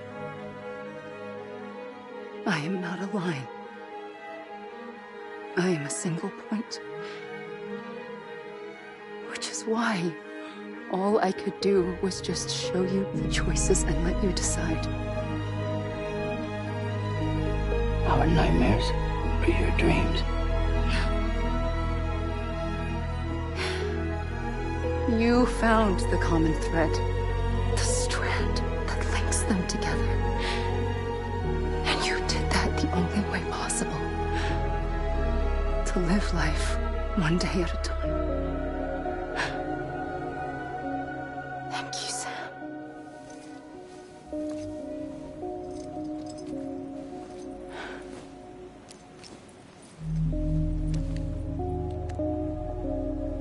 I am not a line. I am a single point. Which is why all I could do was just show you the choices and let you decide. Our nightmares are your dreams. You found the common thread, the strand that links them together. And you did that the only way possible. To live life one day at a time. Thank you, Sam.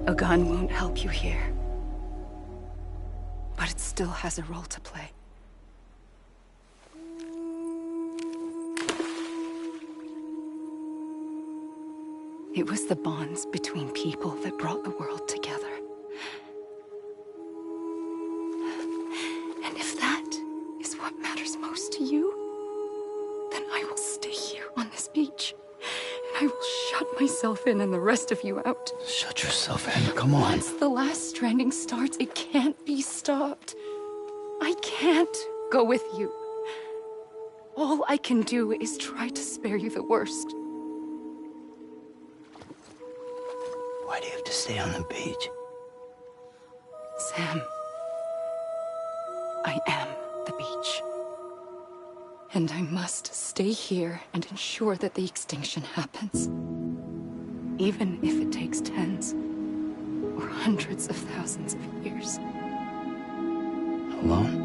A gun won't help you here. But it still has a role to play. It was the bonds between people that brought the world together. And if that is what matters most to you, then I will stay here on this beach. And I will shut myself in and the rest of you out. Shut yourself in, come on. Once the last stranding starts, it can't be stopped. I can't go with you. All I can do is try to spare you the worst. Why do you have to stay on the beach. Sam, I am the beach. And I must stay here and ensure that the extinction happens. Even if it takes tens or hundreds of thousands of years. Alone?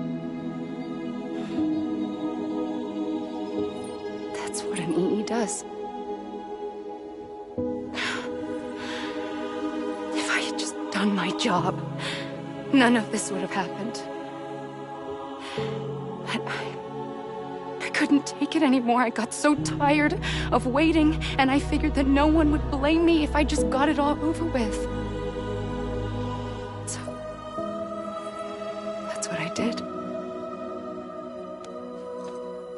That's what an EE does. If I had just done my job, none of this would have happened. But I couldn't take it anymore. I got so tired of waiting, and I figured that no one would blame me if I just got it all over with. So, that's what I did.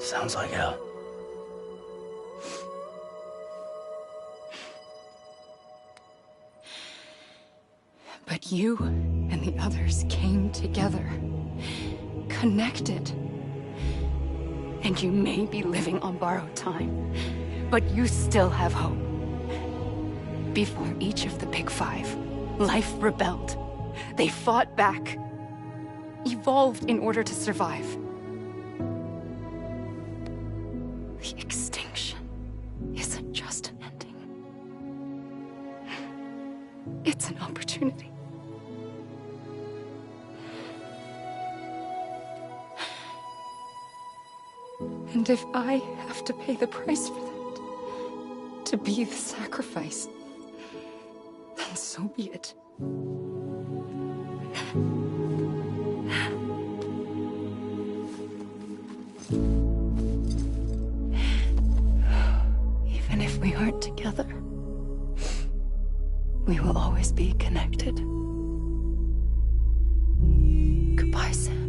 Sounds like hell. But you and the others came together, connected. And you may be living on borrowed time, but you still have hope. Before each of the Big Five, life rebelled. They fought back, evolved in order to survive. The extinction isn't just an ending. It's an opportunity. And if I have to pay the price for that, to be the sacrifice, then so be it. Even if we aren't together, we will always be connected. Goodbye, Sam.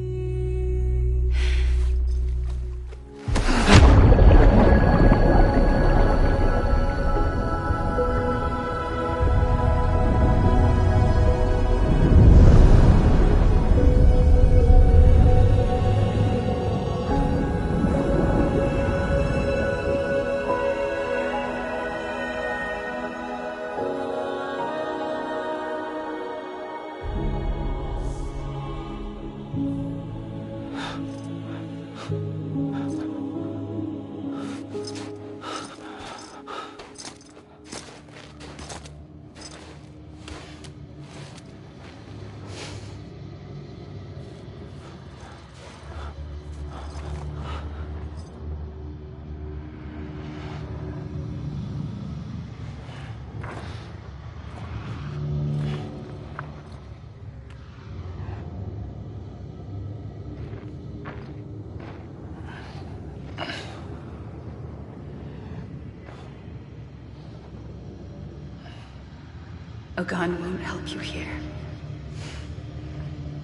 A gun won't help you here,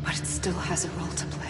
but it still has a role to play.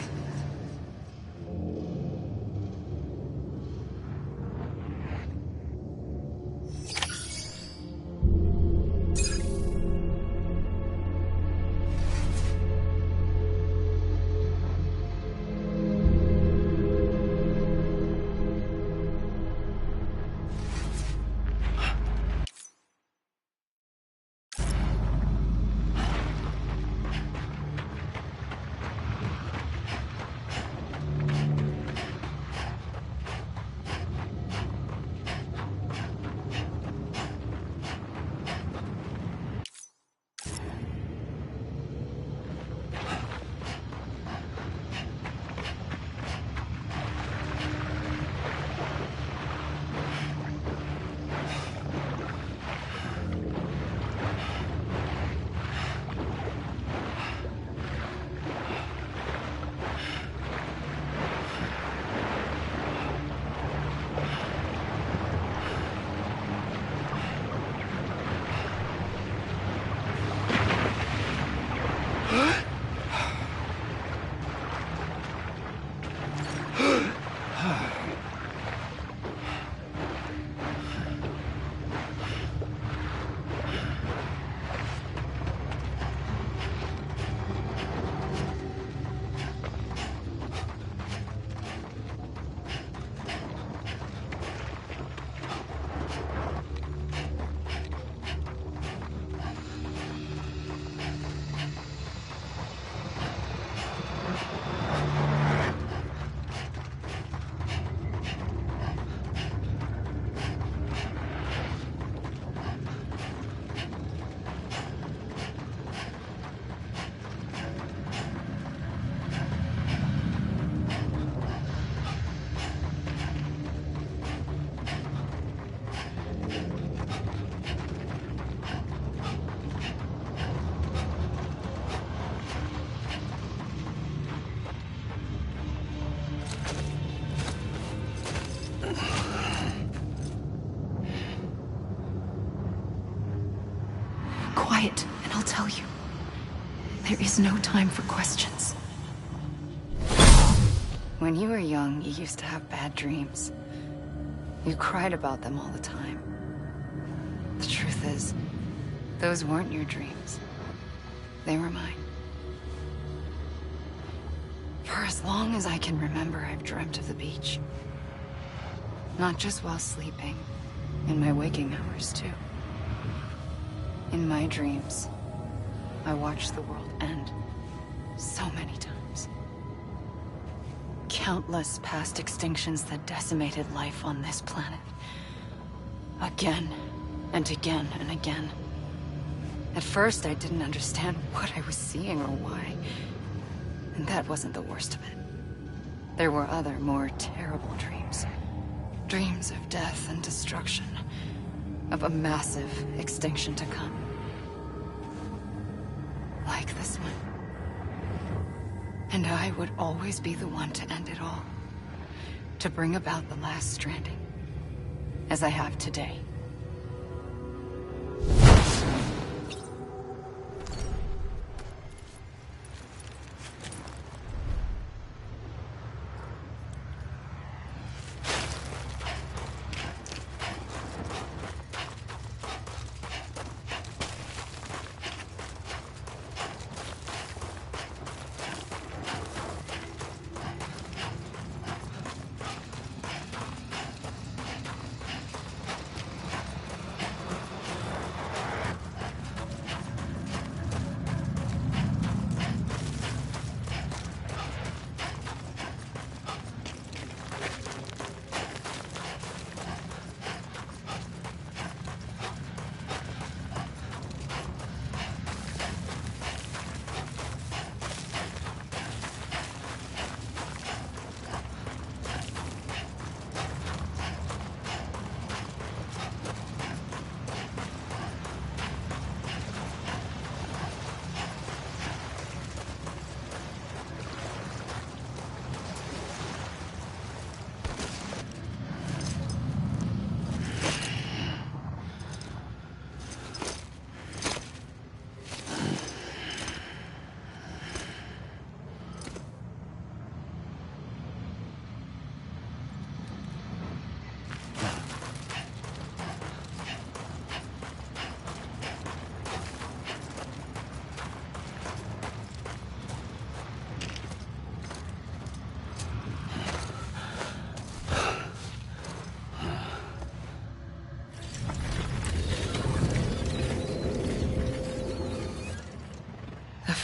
Quiet, and I'll tell you. There is no time for questions. When you were young, you used to have bad dreams. You cried about them all the time. The truth is, those weren't your dreams. They were mine. For as long as I can remember, I've dreamt of the beach. Not just while sleeping, in my waking hours too. In my dreams, I watched the world end so many times. Countless past extinctions that decimated life on this planet. Again, and again, and again. At first, I didn't understand what I was seeing or why. And that wasn't the worst of it. There were other, more terrible dreams. Dreams of death and destruction. Of a massive extinction to come. Like this one. And I would always be the one to end it all. To bring about the last stranding. As I have today.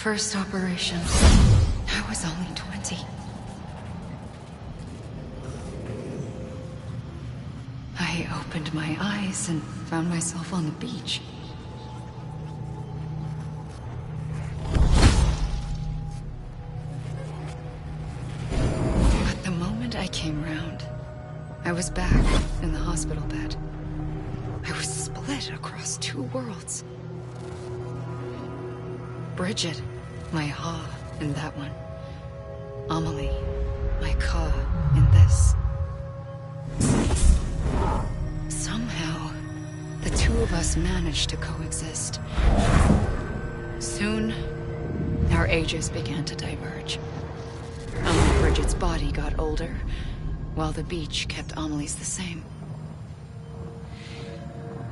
First operation, I was only 20. I opened my eyes and found myself on the beach. But the moment I came round, I was back in the hospital bed. I was split across two worlds. Bridget, my Ha in that one. Amelie, my Ka in this. Somehow, the two of us managed to coexist. Soon, our ages began to diverge. Bridget's body got older, while the beach kept Amelie's the same.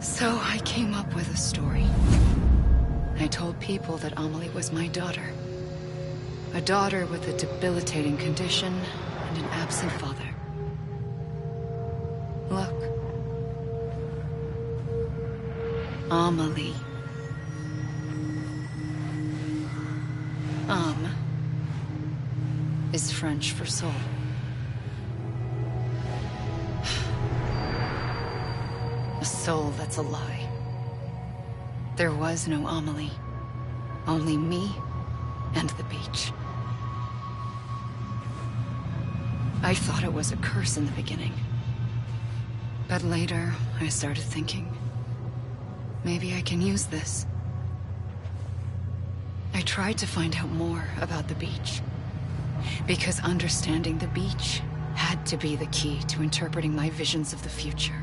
So I came up with a story. I told people that Amelie was my daughter. A daughter with a debilitating condition and an absent father. Look. Amelie. Is French for soul. A soul that's a lie. There was no Amelie. Only me and the beach. I thought it was a curse in the beginning. But later, I started thinking, maybe I can use this. I tried to find out more about the beach. Because understanding the beach had to be the key to interpreting my visions of the future.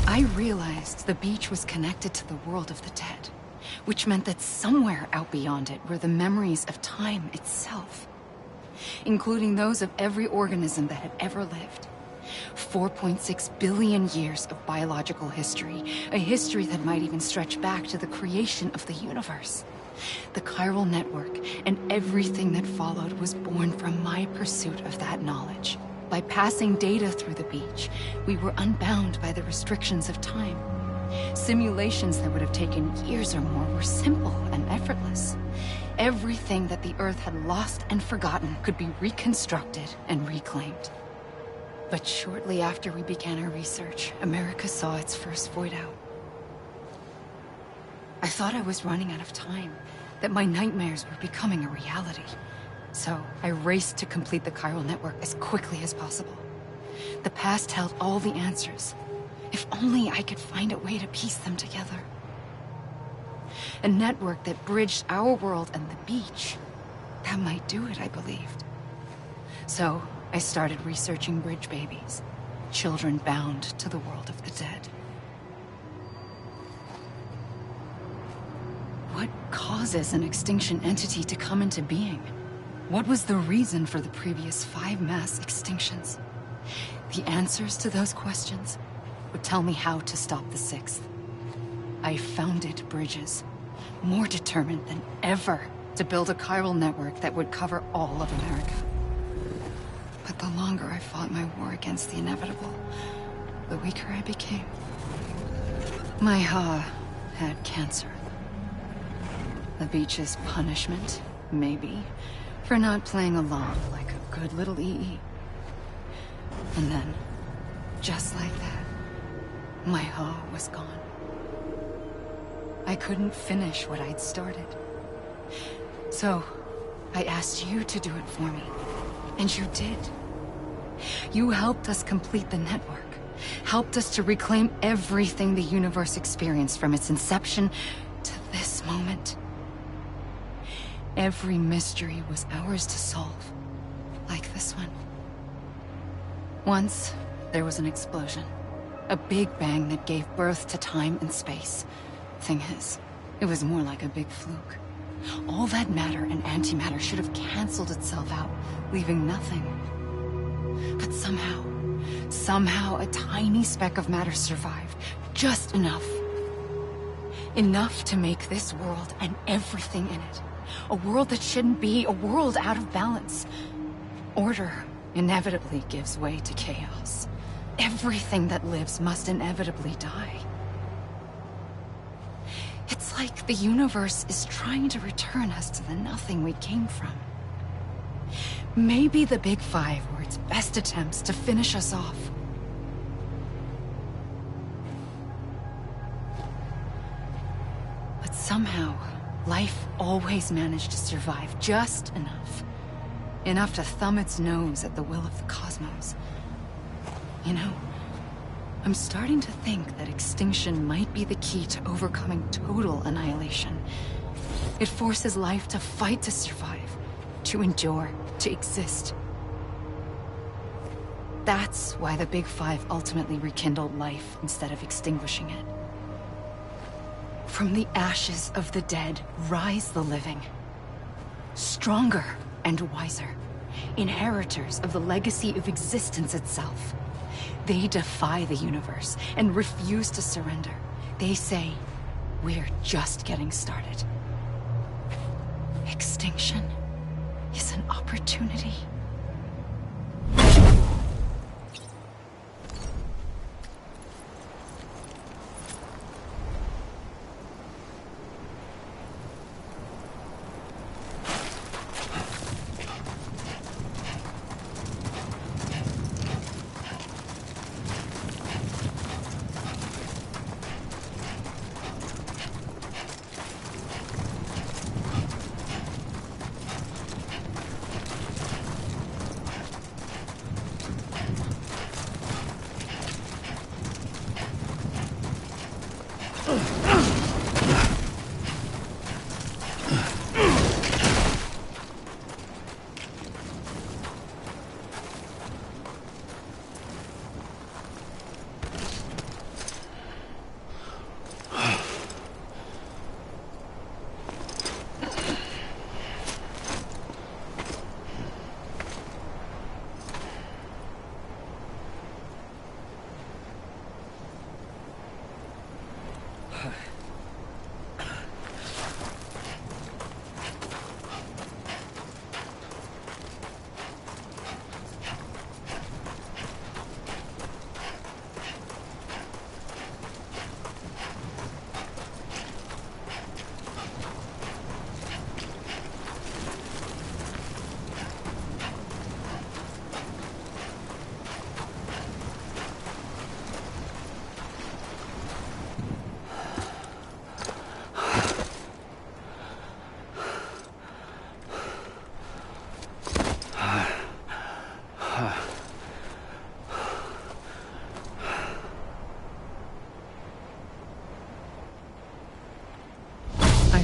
I realized the beach was connected to the world of the dead, which meant that somewhere out beyond it were the memories of time itself, including those of every organism that had ever lived. 4.6 billion years of biological history, a history that might even stretch back to the creation of the universe. The chiral network and everything that followed was born from my pursuit of that knowledge. By passing data through the beach, we were unbound by the restrictions of time. Simulations that would have taken years or more were simple and effortless. Everything that the Earth had lost and forgotten could be reconstructed and reclaimed. But shortly after we began our research, America saw its first void out. I thought I was running out of time, that my nightmares were becoming a reality. So I raced to complete the chiral network as quickly as possible. The past held all the answers. If only I could find a way to piece them together. A network that bridged our world and the beach. That might do it, I believed. So I started researching bridge babies, children bound to the world of the dead. What causes an extinction entity to come into being? What was the reason for the previous 5 mass extinctions? The answers to those questions would tell me how to stop the 6th. I founded bridges, more determined than ever to build a chiral network that would cover all of America. But the longer I fought my war against the inevitable, the weaker I became. My Ha had cancer. The beach's punishment, maybe, for not playing along like a good little EE. And then, just like that, my Ha was gone. I couldn't finish what I'd started. So, I asked you to do it for me. And you did. You helped us complete the network. Helped us to reclaim everything the universe experienced from its inception to this moment. Every mystery was ours to solve, like this one. Once, there was an explosion. A big bang that gave birth to time and space. Thing is, it was more like a big fluke. All that matter and antimatter should have canceled itself out, leaving nothing. But somehow a tiny speck of matter survived, just enough. Enough to make this world and everything in it a world that shouldn't be, a world out of balance. Order inevitably gives way to chaos. Everything that lives must inevitably die. It's like the universe is trying to return us to the nothing we came from. Maybe the Big Five were its best attempts to finish us off. But somehow, life always managed to survive just enough. Enough to thumb its nose at the will of the cosmos. You know, I'm starting to think that extinction might be the key to overcoming total annihilation. It forces life to fight to survive, to endure, to exist. That's why the Big Five ultimately rekindled life instead of extinguishing it. From the ashes of the dead rise the living. Stronger and wiser. Inheritors of the legacy of existence itself. They defy the universe and refuse to surrender. They say, we're just getting started. Extinction is an opportunity.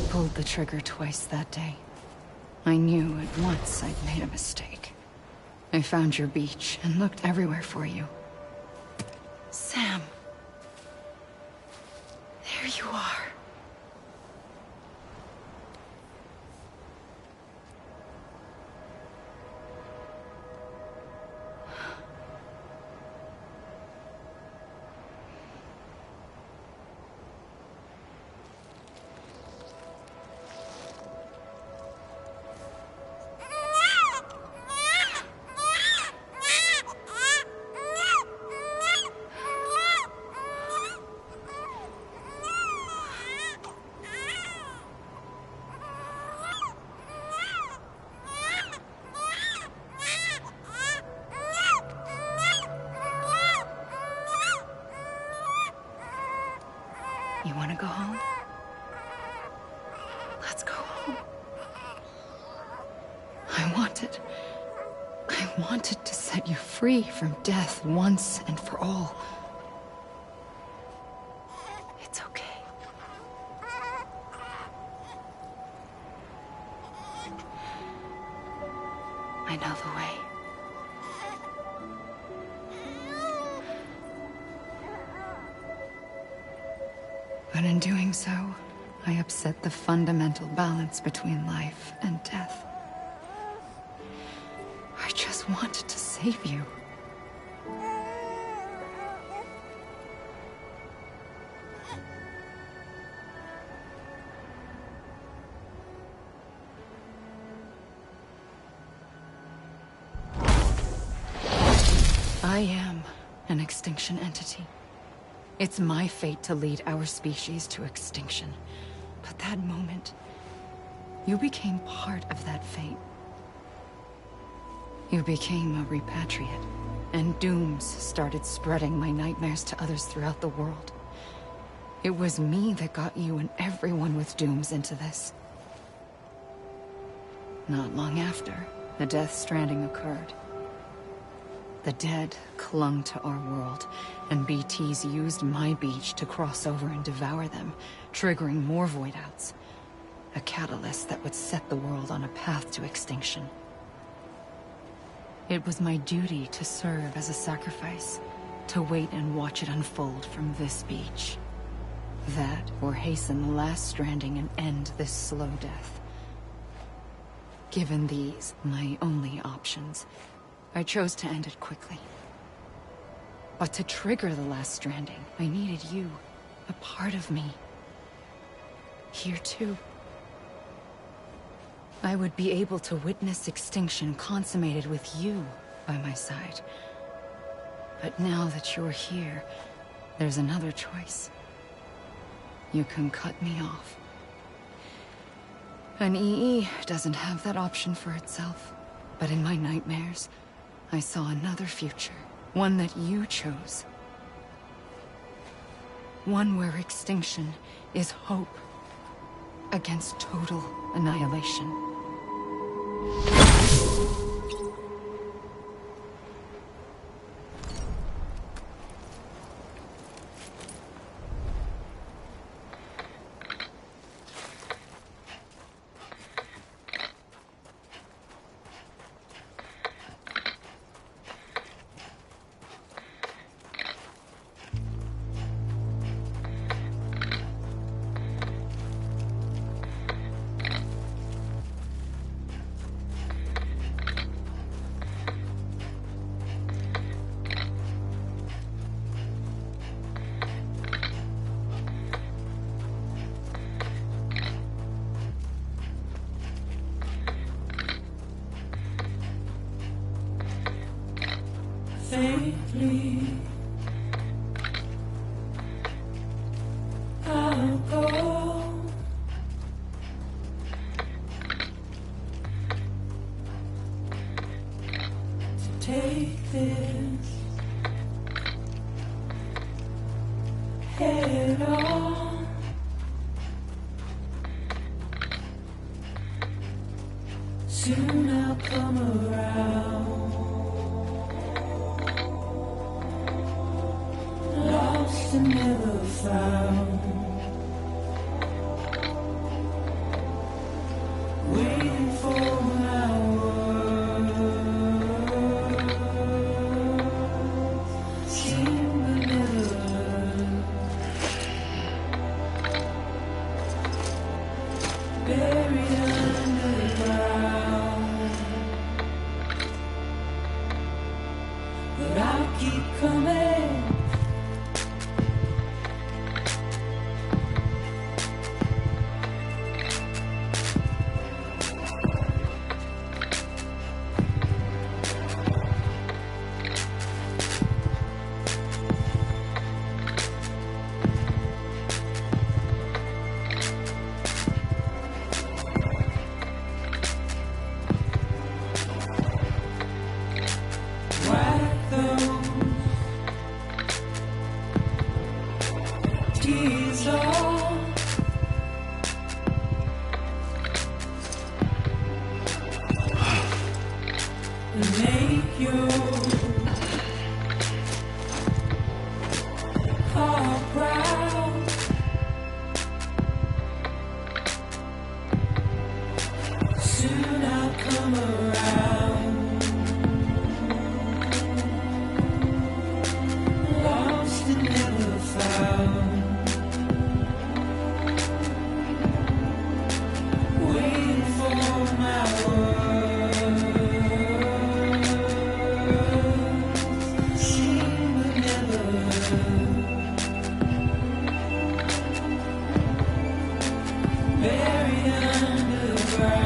Pulled the trigger twice that day. I knew at once I'd made a mistake. I found your beach and looked everywhere for you. Sam. There you are. You want to go home? Let's go home. I wanted to set you free from death once and for all. It's okay. I know the way. But in doing so, I upset the fundamental balance between life and death. I just wanted to save you. I am an extinction entity. It's my fate to lead our species to extinction. But that moment, you became part of that fate. You became a repatriate, and dooms started spreading my nightmares to others throughout the world. It was me that got you and everyone with dooms into this. Not long after, the Death Stranding occurred. The dead clung to our world, and BTs used my beach to cross over and devour them, triggering more void outs. A catalyst that would set the world on a path to extinction. It was my duty to serve as a sacrifice, to wait and watch it unfold from this beach. That, or hasten the last stranding and end this slow death. Given these, my only options, I chose to end it quickly. But to trigger the last stranding, I needed you, a part of me. Here too. I would be able to witness extinction consummated with you by my side. But now that you're here, there's another choice. You can cut me off. An EE doesn't have that option for itself. But in my nightmares, I saw another future. One that you chose. One where extinction is hope against total annihilation. Faintly, I'll go. To take this head on. Soon I'll come around. Lost and never found. Waiting for my words. Seen but never heard. Buried underground. But I'll keep coming. Make your heart proud. Soon I'll come around. Lost and never found. Waiting for my world. Buried underground.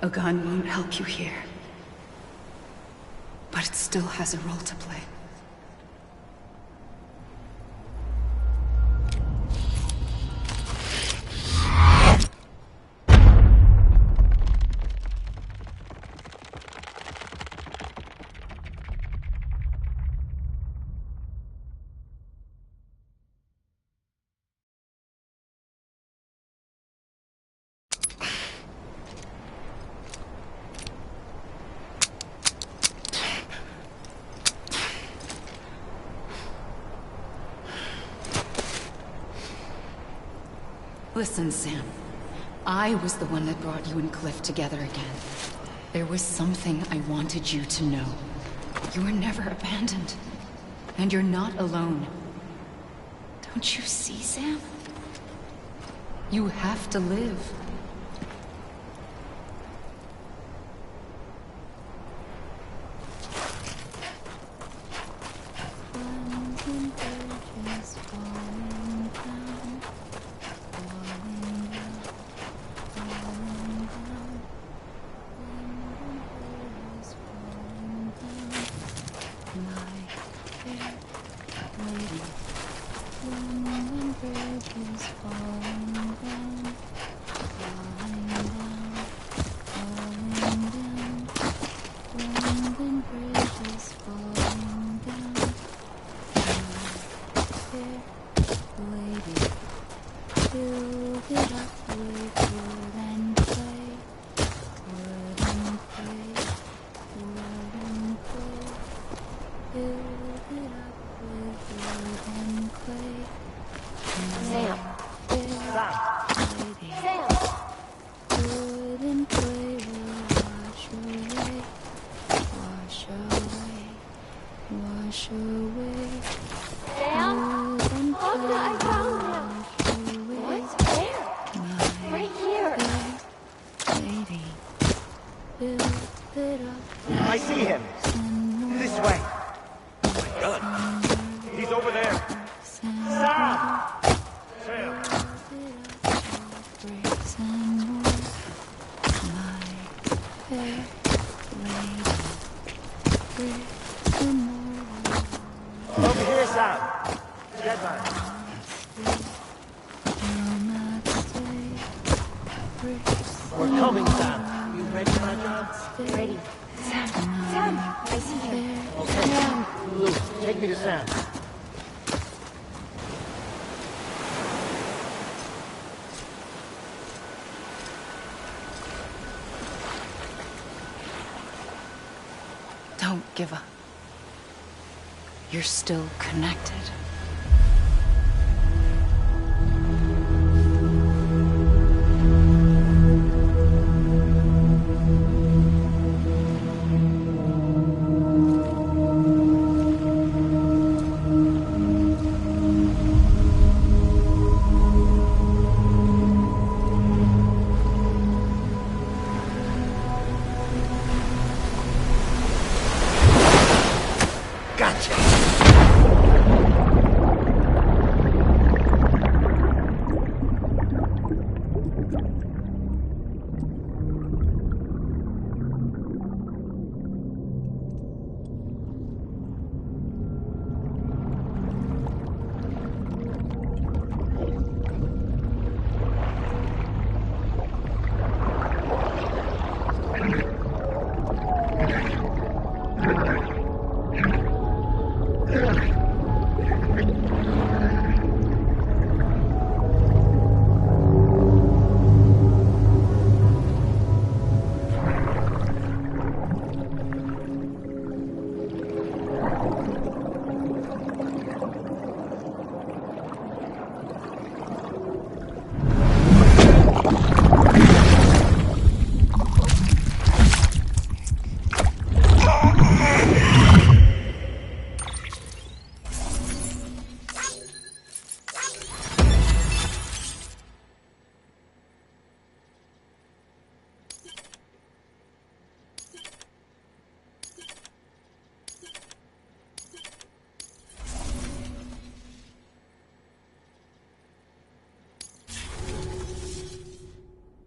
A gun won't help you here. But it still has a role to play. Listen, Sam. I was the one that brought you and Cliff together again. There was something I wanted you to know. You were never abandoned. And you're not alone. Don't you see, Sam? You have to live. I see him. This way. Oh my God. He's over there. Sam! Over here, Sam. Deadman. We're coming, Sam. You ready, my job? Ready. Sam, I see him. Okay. Luke, take me to Sam. Don't give up. You're still connected.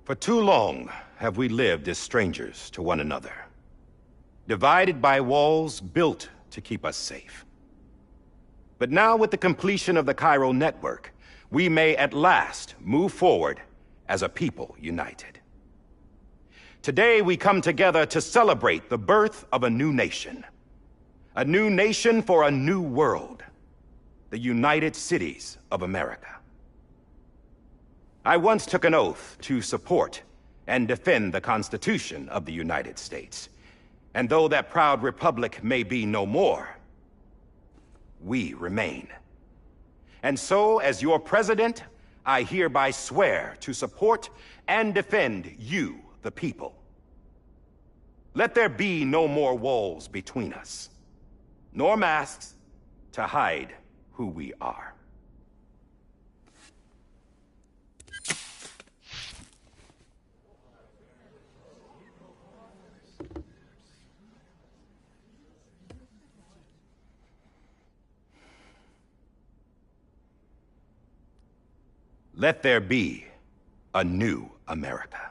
For too long, have we lived as strangers to one another, divided by walls built to keep us safe. But now, with the completion of the Cairo network, we may at last move forward as a people united. Today, we come together to celebrate the birth of a new nation. A new nation for a new world. The United Cities of America. I once took an oath to support and defend the Constitution of the United States. And though that proud republic may be no more, we remain. And so, as your president, I hereby swear to support and defend you, the people. Let there be no more walls between us, nor masks to hide who we are. Let there be a new America.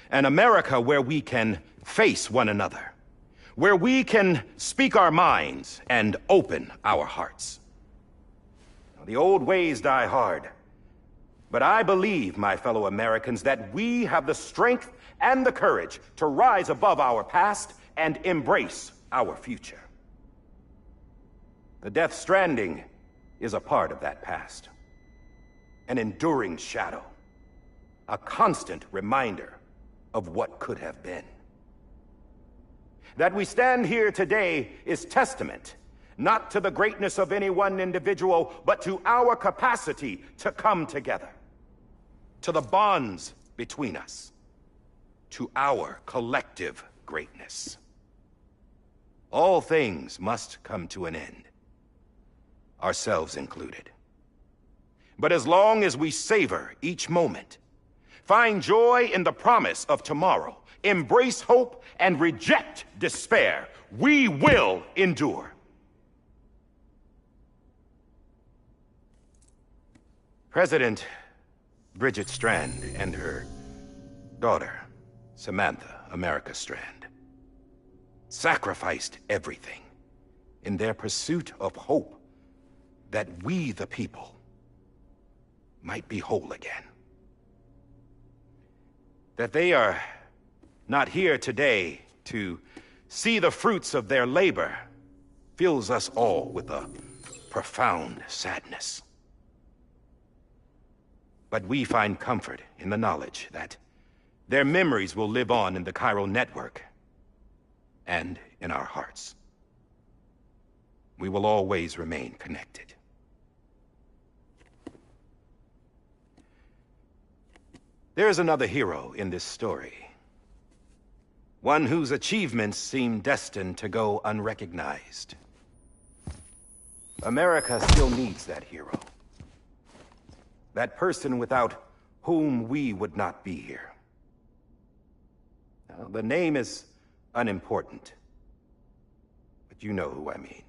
An America where we can face one another, where we can speak our minds and open our hearts. Now, the old ways die hard, but I believe, my fellow Americans, that we have the strength and the courage to rise above our past and embrace our future. The Death Stranding is a part of that past. An enduring shadow, a constant reminder of what could have been. That we stand here today is testament, not to the greatness of any one individual, but to our capacity to come together, to the bonds between us, to our collective greatness. All things must come to an end, ourselves included. But as long as we savor each moment, find joy in the promise of tomorrow, embrace hope, and reject despair, we will endure. President Bridget Strand and her daughter, Samantha America Strand, sacrificed everything in their pursuit of hope that we, the people, might be whole again. That they are not here today to see the fruits of their labor fills us all with a profound sadness. But we find comfort in the knowledge that their memories will live on in the Cairo network and in our hearts. We will always remain connected. There is another hero in this story. One whose achievements seem destined to go unrecognized. America still needs that hero. That person without whom we would not be here. Now, the name is unimportant, but you know who I mean.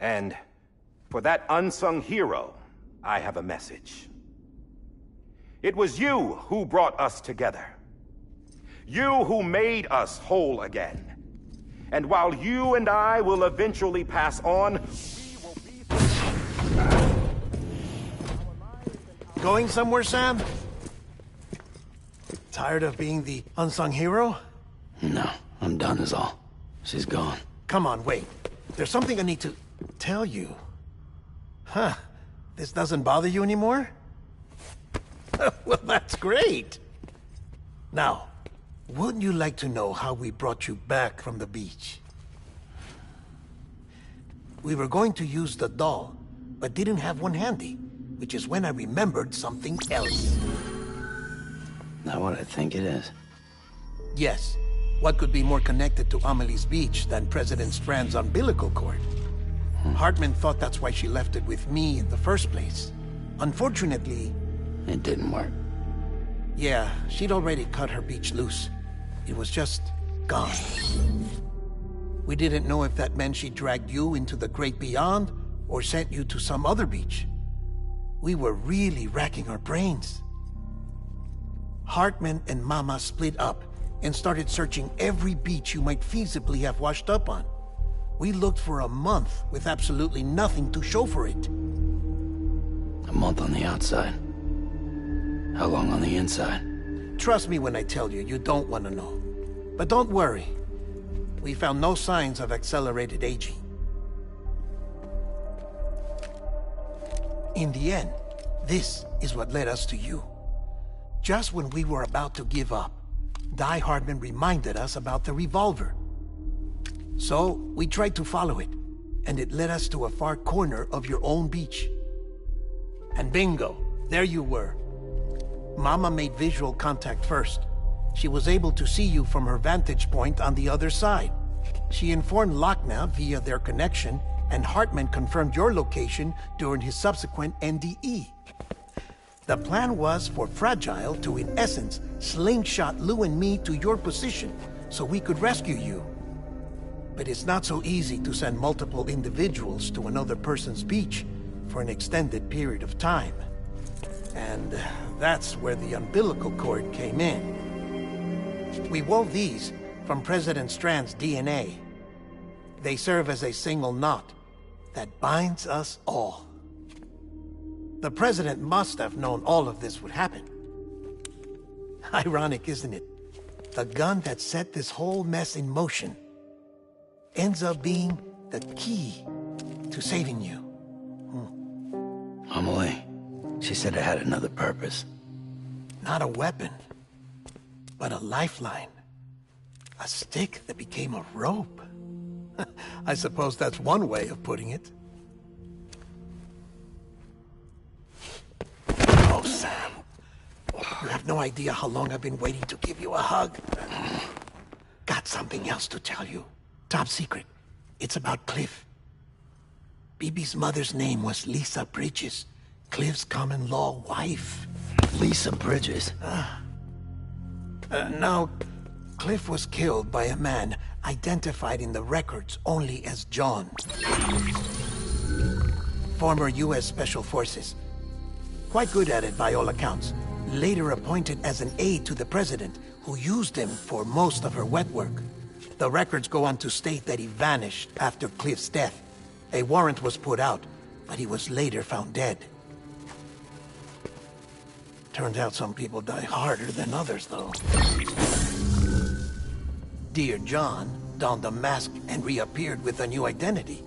And for that unsung hero, I have a message. It was you who brought us together. You who made us whole again. And while you and I will eventually pass on, we will be... Going somewhere, Sam? Tired of being the unsung hero? No, I'm done is all. She's gone. Come on, wait. There's something I need to tell you. Huh. This doesn't bother you anymore? Well, that's great. Now, wouldn't you like to know how we brought you back from the beach? We were going to use the doll, but didn't have one handy, which is when I remembered something else. Not what I think it is. Yes. What could be more connected to Amelie's beach than President Strand's umbilical cord? Hartman thought that's why she left it with me in the first place. Unfortunately... It didn't work. Yeah, she'd already cut her beach loose. It was just gone. We didn't know if that meant she dragged you into the great beyond, or sent you to some other beach. We were really racking our brains. Hartman and Mama split up and started searching every beach you might feasibly have washed up on. We looked for a month with absolutely nothing to show for it. A month on the outside. How long on the inside? Trust me when I tell you, you don't want to know. But don't worry. We found no signs of accelerated aging. In the end, this is what led us to you. Just when we were about to give up, Die Hardman reminded us about the revolver. So, we tried to follow it, and it led us to a far corner of your own beach. And bingo, there you were. Mama made visual contact first. She was able to see you from her vantage point on the other side. She informed Lochner via their connection, and Hartman confirmed your location during his subsequent NDE. The plan was for Fragile to, in essence, slingshot Lou and me to your position so we could rescue you. But it's not so easy to send multiple individuals to another person's beach for an extended period of time. And that's where the umbilical cord came in. We wove these from President Strand's DNA. They serve as a single knot that binds us all. The President must have known all of this would happen. Ironic, isn't it? The gun that set this whole mess in motion ends up being the key to saving you. Amelie, she said it had another purpose. Not a weapon, but a lifeline. A stick that became a rope. I suppose that's one way of putting it. Oh, Sam. You have no idea how long I've been waiting to give you a hug. Got something else to tell you. Top secret. It's about Cliff. Bibi's mother's name was Lisa Bridges, Cliff's common-law wife. Lisa Bridges? No, Cliff was killed by a man identified in the records only as John. Former U.S. Special Forces. Quite good at it by all accounts. Later appointed as an aide to the President, who used him for most of her wet work. The records go on to state that he vanished after Cliff's death. A warrant was put out, but he was later found dead. Turns out some people die harder than others, though. Dear John donned a mask and reappeared with a new identity.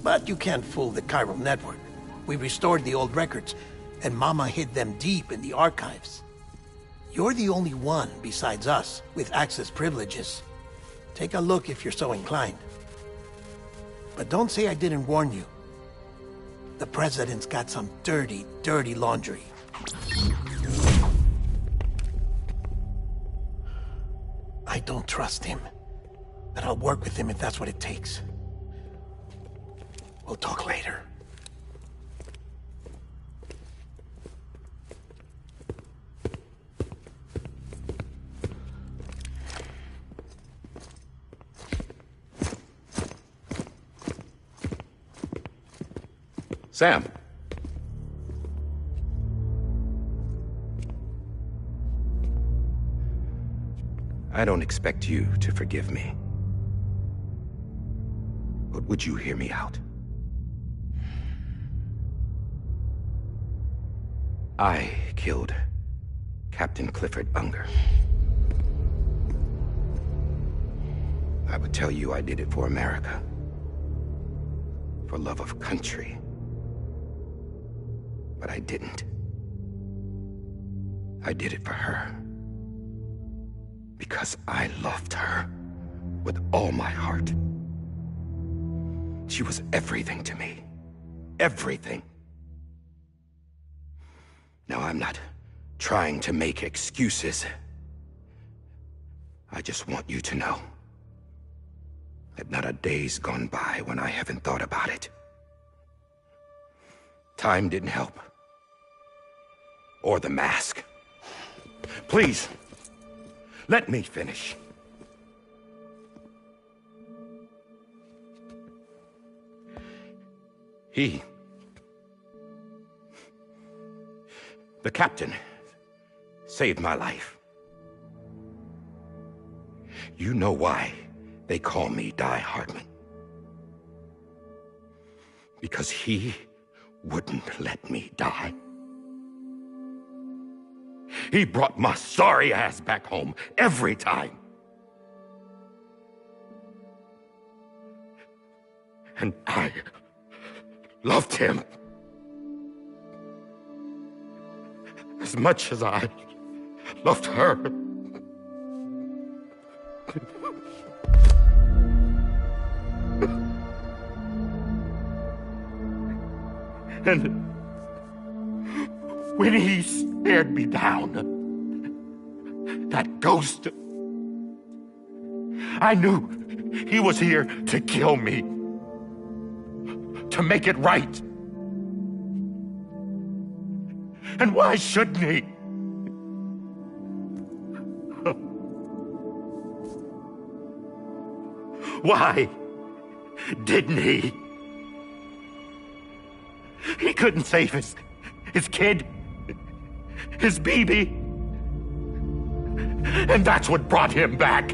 But you can't fool the chiral network. We restored the old records, and Mama hid them deep in the archives. You're the only one, besides us, with access privileges. Take a look if you're so inclined. But don't say I didn't warn you. The President's got some dirty, dirty laundry. I don't trust him, but I'll work with him if that's what it takes. We'll talk later. Sam. I don't expect you to forgive me. But would you hear me out? I killed Captain Clifford Unger. I would tell you I did it for America. For love of country. But I didn't. I did it for her. Because I loved her with all my heart. She was everything to me. Everything. Now, I'm not trying to make excuses. I just want you to know that not a day's gone by when I haven't thought about it. Time didn't help. Or the mask. Please, let me finish. The captain saved my life. You know why they call me Die Hardman? Because he wouldn't let me die. He brought my sorry ass back home every time. And I loved him as much as I loved her. And when he stared me down, that ghost, I knew he was here to kill me, to make it right. And why shouldn't he? Why didn't he? He couldn't save his kid, his baby. And that's what brought him back.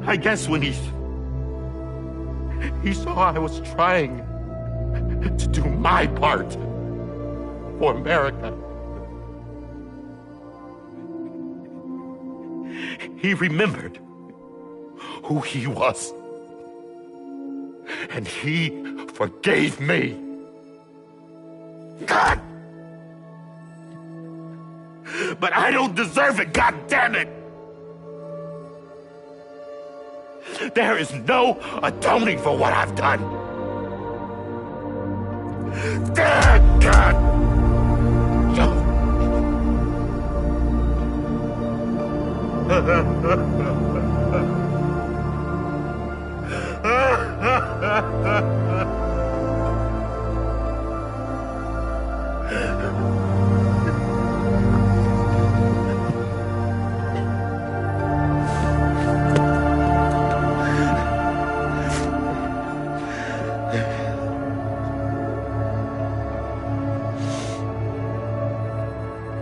I guess when he saw I was trying to do my part for America, he remembered who he was. And he forgave me. God! But I don't deserve it, God damn it! There is no atoning for what I've done. God!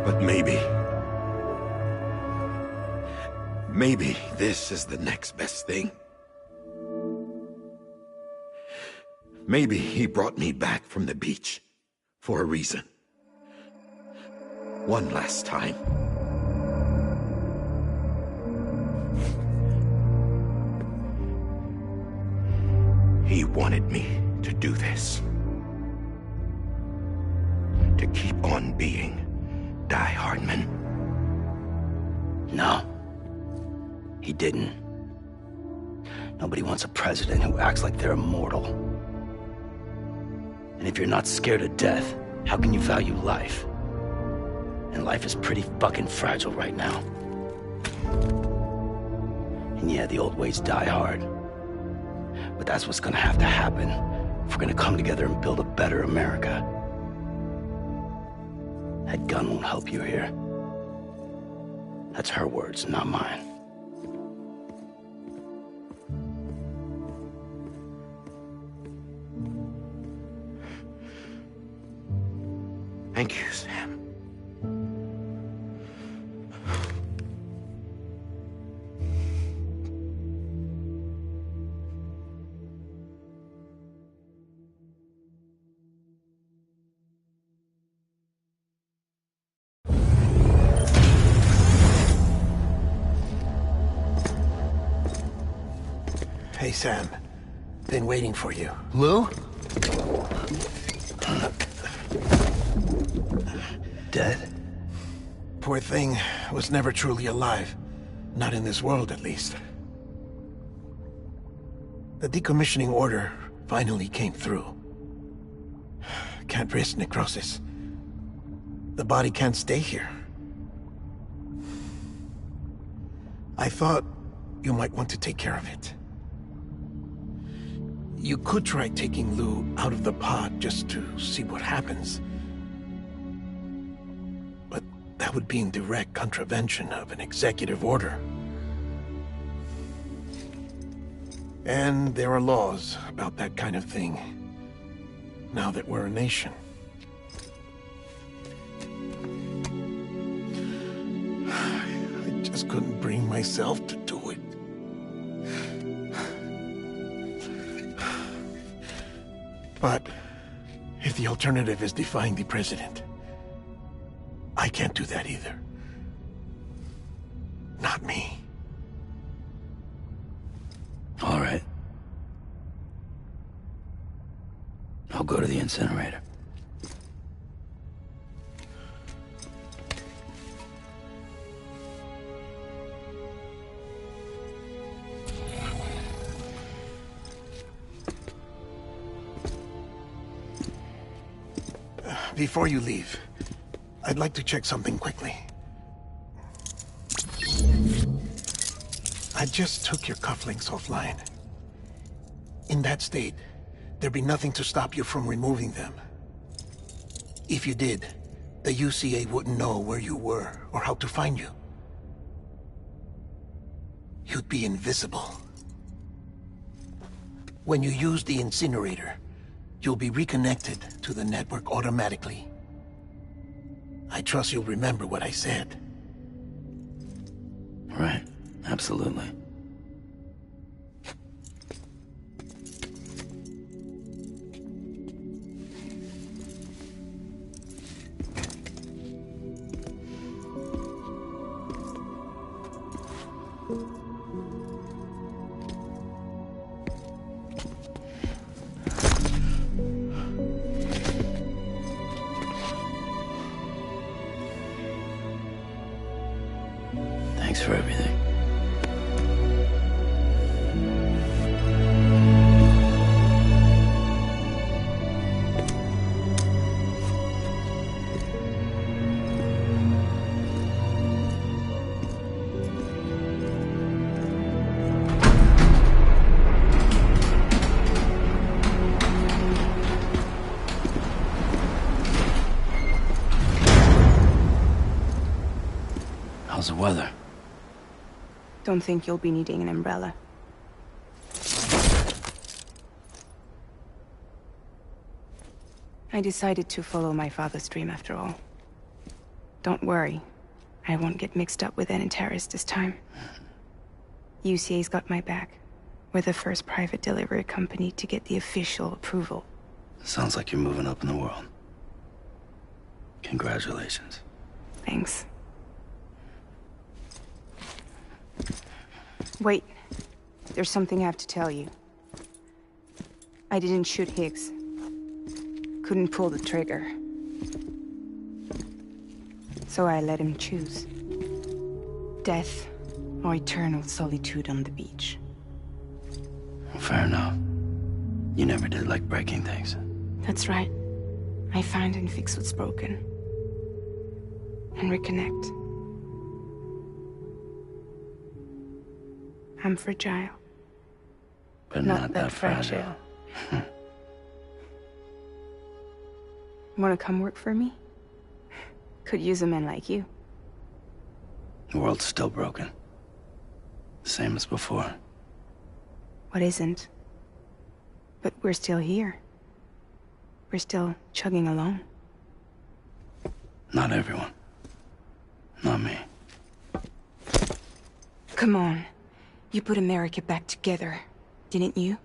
But maybe this is the next best thing. Maybe he brought me back from the beach for a reason. One last time. He wanted me to do this. To keep on being Die Hardman. No. He didn't. Nobody wants a president who acts like they're immortal. And if you're not scared of death, how can you value life? And life is pretty fucking fragile right now. And yeah, the old ways die hard. But that's what's gonna have to happen if we're gonna come together and build a better America. That gun won't help you here. That's her words, not mine. Thank you, Sam. Hey, Sam. Been waiting for you. Lou? Dead? Poor thing was never truly alive. Not in this world, at least. The decommissioning order finally came through. Can't risk necrosis. The body can't stay here. I thought you might want to take care of it. You could try taking Lou out of the pod just to see what happens. But that would be in direct contravention of an executive order. And there are laws about that kind of thing, now that we're a nation. just couldn't bring myself to do it. But if the alternative is defying the president, I can't do that either. Not me. All right. I'll go to the incinerator. Before you leave, I'd like to check something quickly. I just took your cufflinks offline. In that state, there'd be nothing to stop you from removing them. If you did, the UCA wouldn't know where you were or how to find you. You'd be invisible. When you use the incinerator, you'll be reconnected to the network automatically. I trust you'll remember what I said. Right. Absolutely. Thanks for everything. How's the weather? Don't think you'll be needing an umbrella. I decided to follow my father's dream after all. Don't worry. I won't get mixed up with any terrorists this time. UCA's got my back. We're the first private delivery company to get the official approval. Sounds like you're moving up in the world. Congratulations. Thanks. Wait. There's something I have to tell you. I didn't shoot Higgs. Couldn't pull the trigger. So I let him choose. Death or eternal solitude on the beach. Fair enough. You never did like breaking things. That's right. I find and fix what's broken. And reconnect. I'm fragile. But not that fragile. Wanna come work for me? Could use a man like you. The world's still broken. Same as before. What isn't? But we're still here. We're still chugging along. Not everyone. Not me. Come on. You put America back together, didn't you?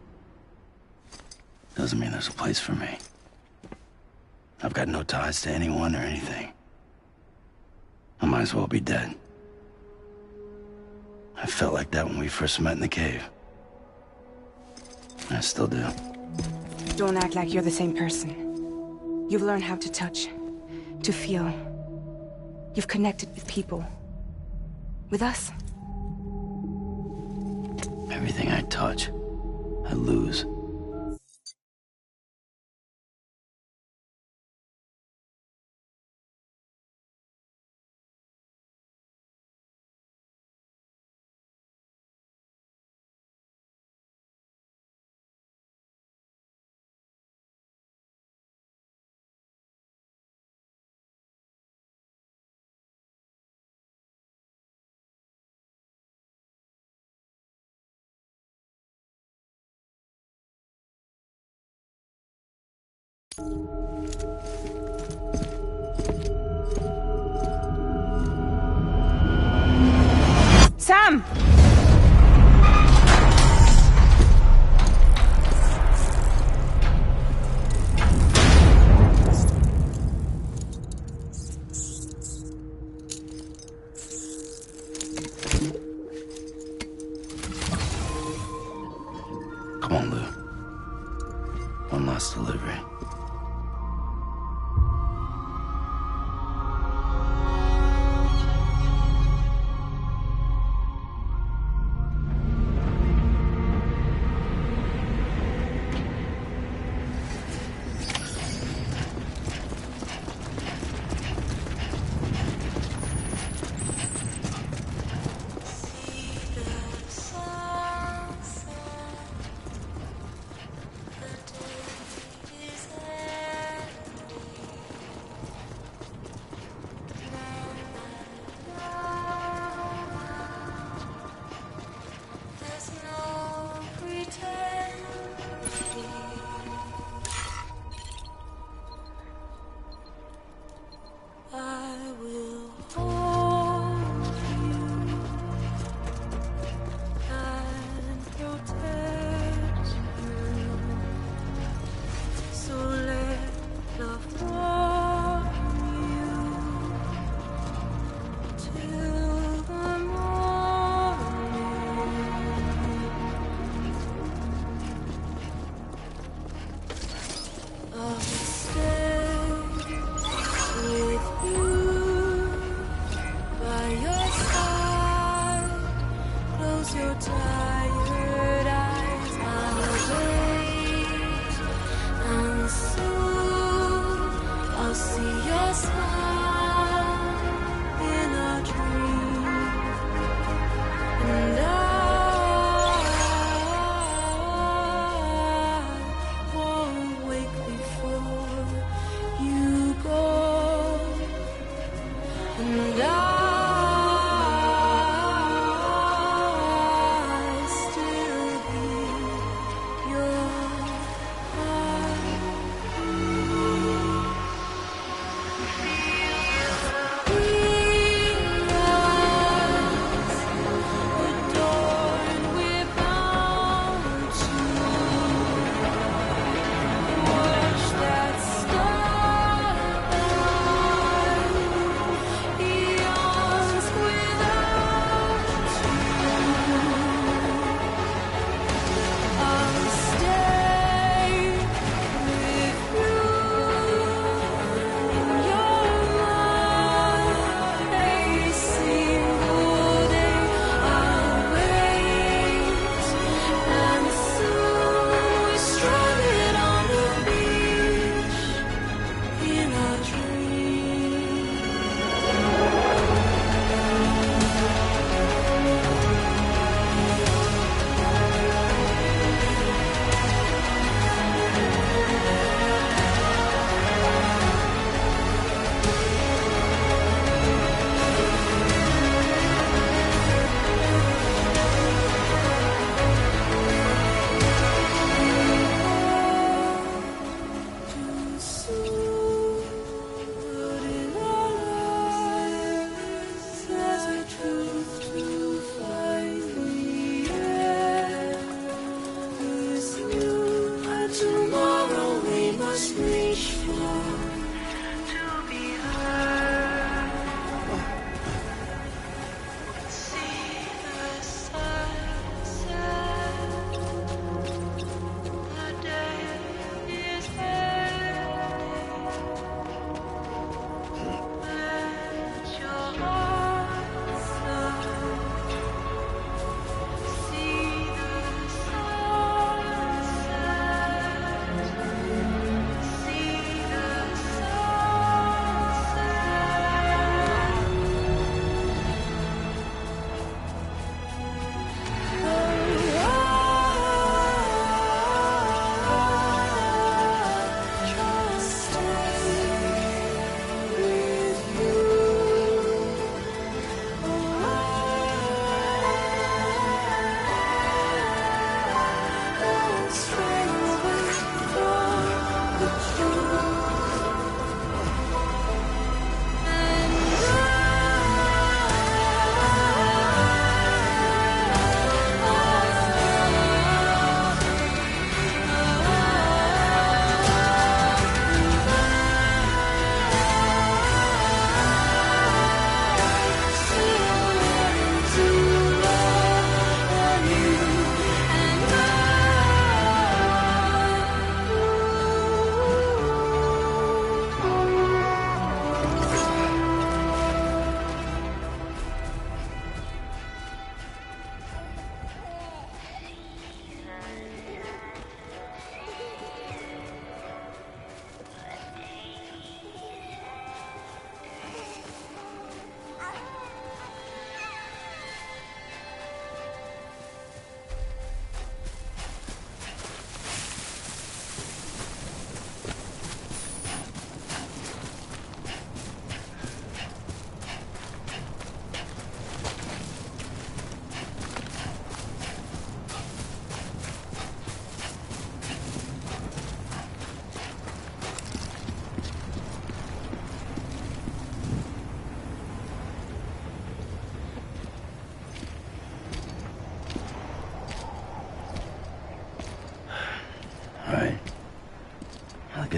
Doesn't mean there's a place for me. I've got no ties to anyone or anything. I might as well be dead. I felt like that when we first met in the cave. I still do. Don't act like you're the same person. You've learned how to touch, to feel. You've connected with people. With us. Everything I touch, I lose. Sam! Come on, Lou. One last delivery.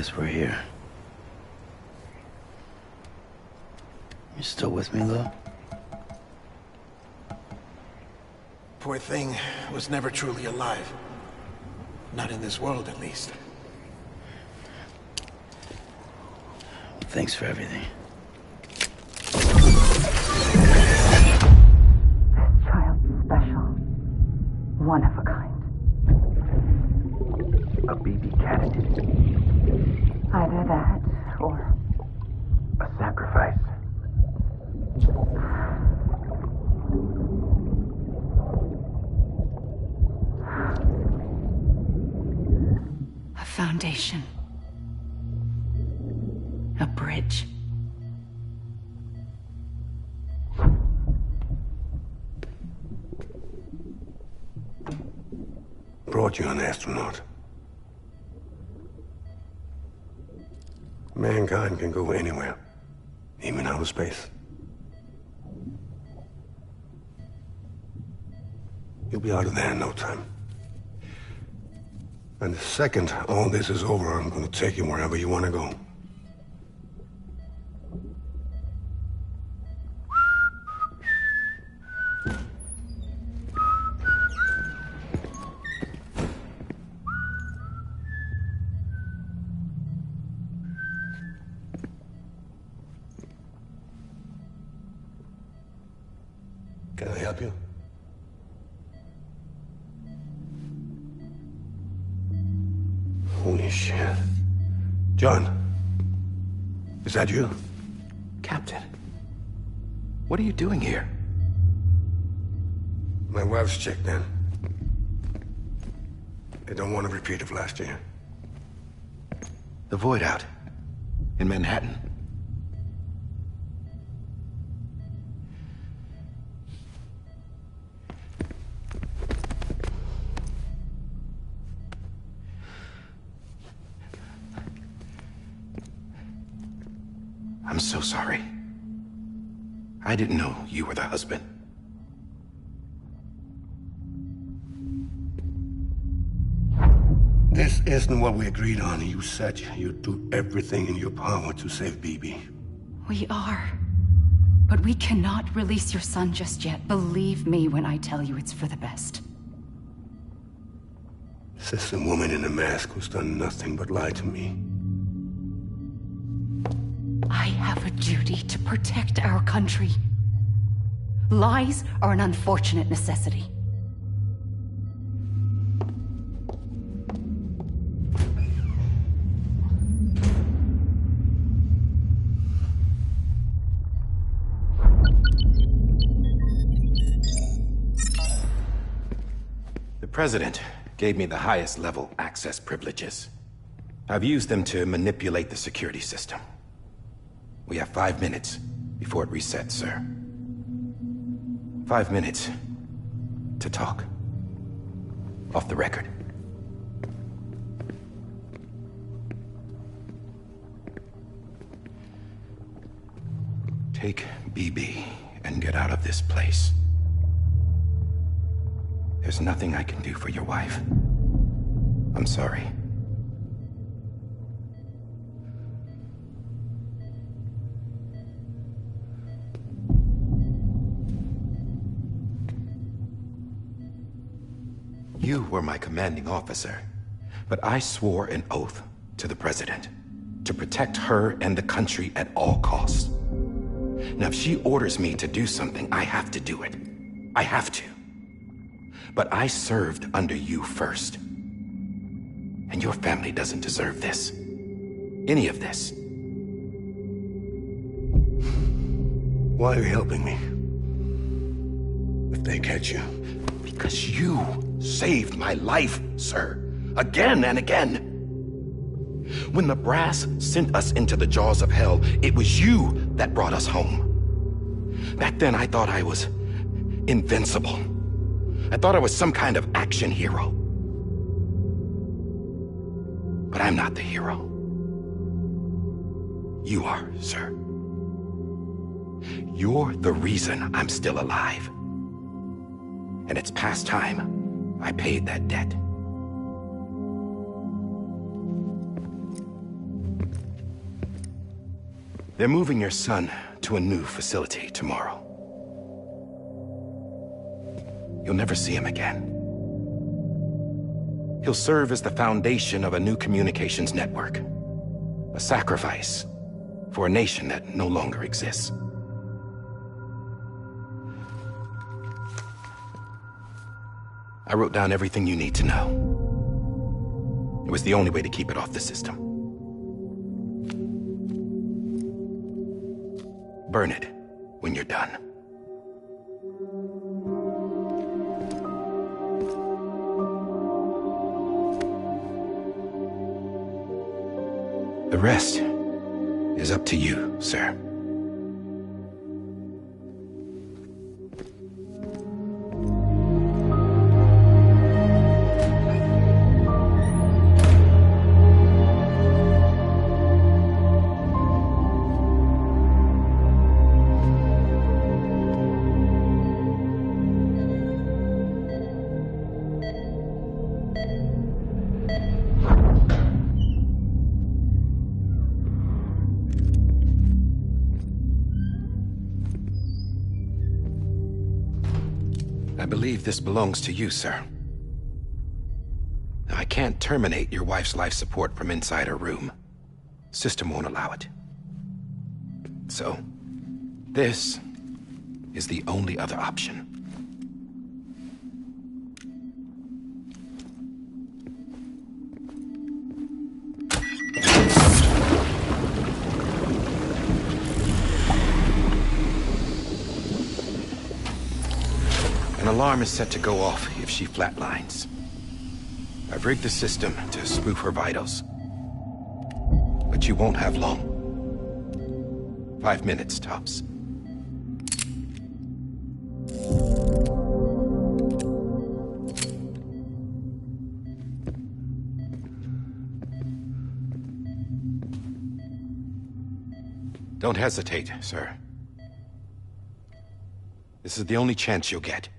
guess we're here. You still with me, Lou? Poor thing was never truly alive. Not in this world, at least. Thanks for everything. Child special. One of a kind. A BB candidate. Either that, or a sacrifice. A foundation. A bridge. Brought you an astronaut. Mankind can go anywhere, even outer space. You'll be out of there in no time. And the second all this is over, I'm gonna take you wherever you wanna go. Can I help you? Holy shit. John, is that you? Captain, what are you doing here? My wife's checked in. They don't want a repeat of last year. The Void Out in Manhattan. I'm so sorry. I didn't know you were the husband. This isn't what we agreed on. You said you'd do everything in your power to save BB. We are. But we cannot release your son just yet. Believe me when I tell you it's for the best. This is a woman in a mask who's done nothing but lie to me. I have a duty to protect our country. Lies are an unfortunate necessity. The President gave me the highest level access privileges. I've used them to manipulate the security system. We have 5 minutes before it resets, sir. 5 minutes to talk. Off the record. Take BB and get out of this place. There's nothing I can do for your wife. I'm sorry. You were my commanding officer, but I swore an oath to the President to protect her and the country at all costs. Now, if she orders me to do something, I have to do it. I have to. But I served under you first. And your family doesn't deserve this. Any of this. Why are you helping me? If they catch you. Because you saved my life, sir. Again and again. When the brass sent us into the jaws of hell, it was you that brought us home. Back then, I thought I was invincible. I thought I was some kind of action hero. But I'm not the hero. You are, sir. You're the reason I'm still alive. And it's past time I paid that debt. They're moving your son to a new facility tomorrow. You'll never see him again. He'll serve as the foundation of a new communications network. A sacrifice for a nation that no longer exists. I wrote down everything you need to know. It was the only way to keep it off the system. Burn it when you're done. The rest is up to you, sir. I believe this belongs to you, sir. I can't terminate your wife's life support from inside her room. System won't allow it. So, this is the only other option. An alarm is set to go off if she flatlines. I've rigged the system to spoof her vitals. But you won't have long. 5 minutes, tops. Don't hesitate, sir. This is the only chance you'll get.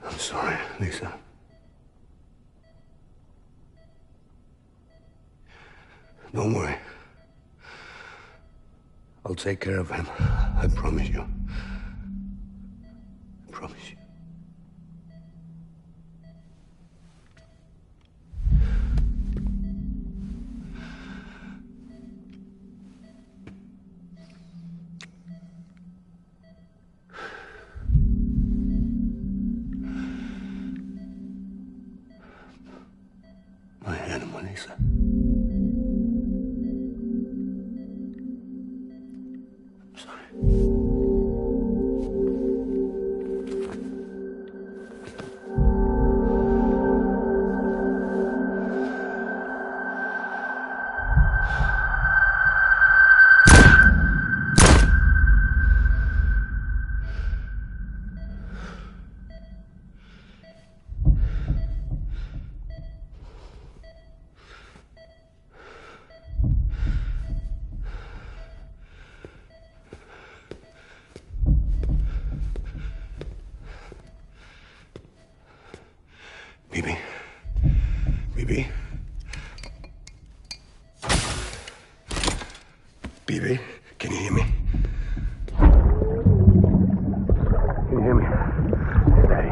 I'm sorry, Lisa. Don't worry. I'll take care of him. I promise you. I promise you. My hand, Lisa. I'm sorry. BB. BB. BB, can you hear me? Can you hear me? It's Daddy.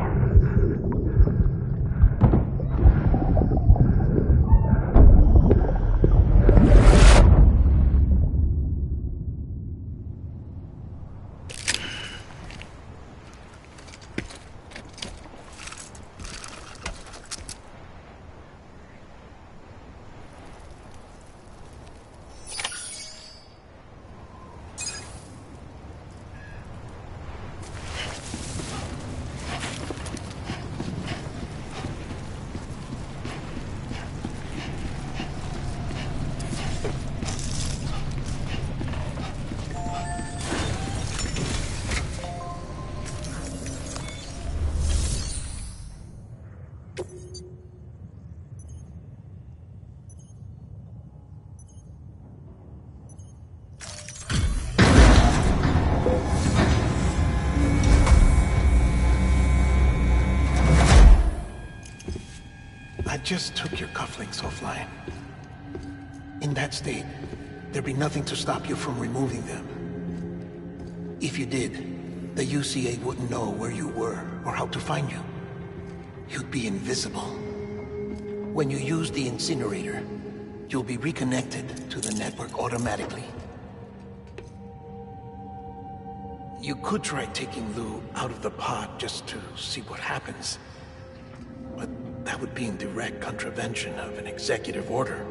I just took your cufflinks offline. In that state, there'd be nothing to stop you from removing them. If you did, the UCA wouldn't know where you were or how to find you. You'd be invisible. When you use the incinerator, you'll be reconnected to the network automatically. You could try taking Lou out of the pod just to see what happens. But that would be in direct contravention of an executive order.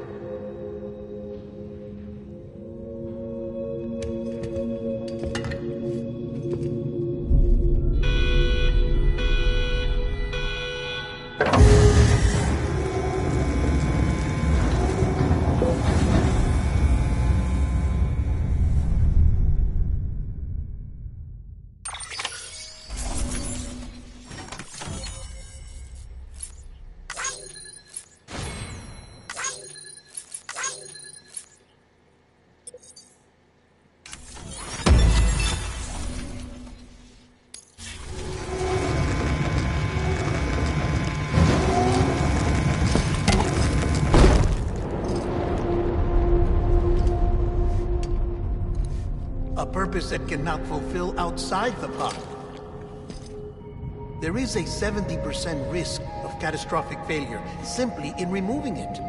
A purpose that cannot fulfill outside the pod. There is a 70% risk of catastrophic failure simply in removing it.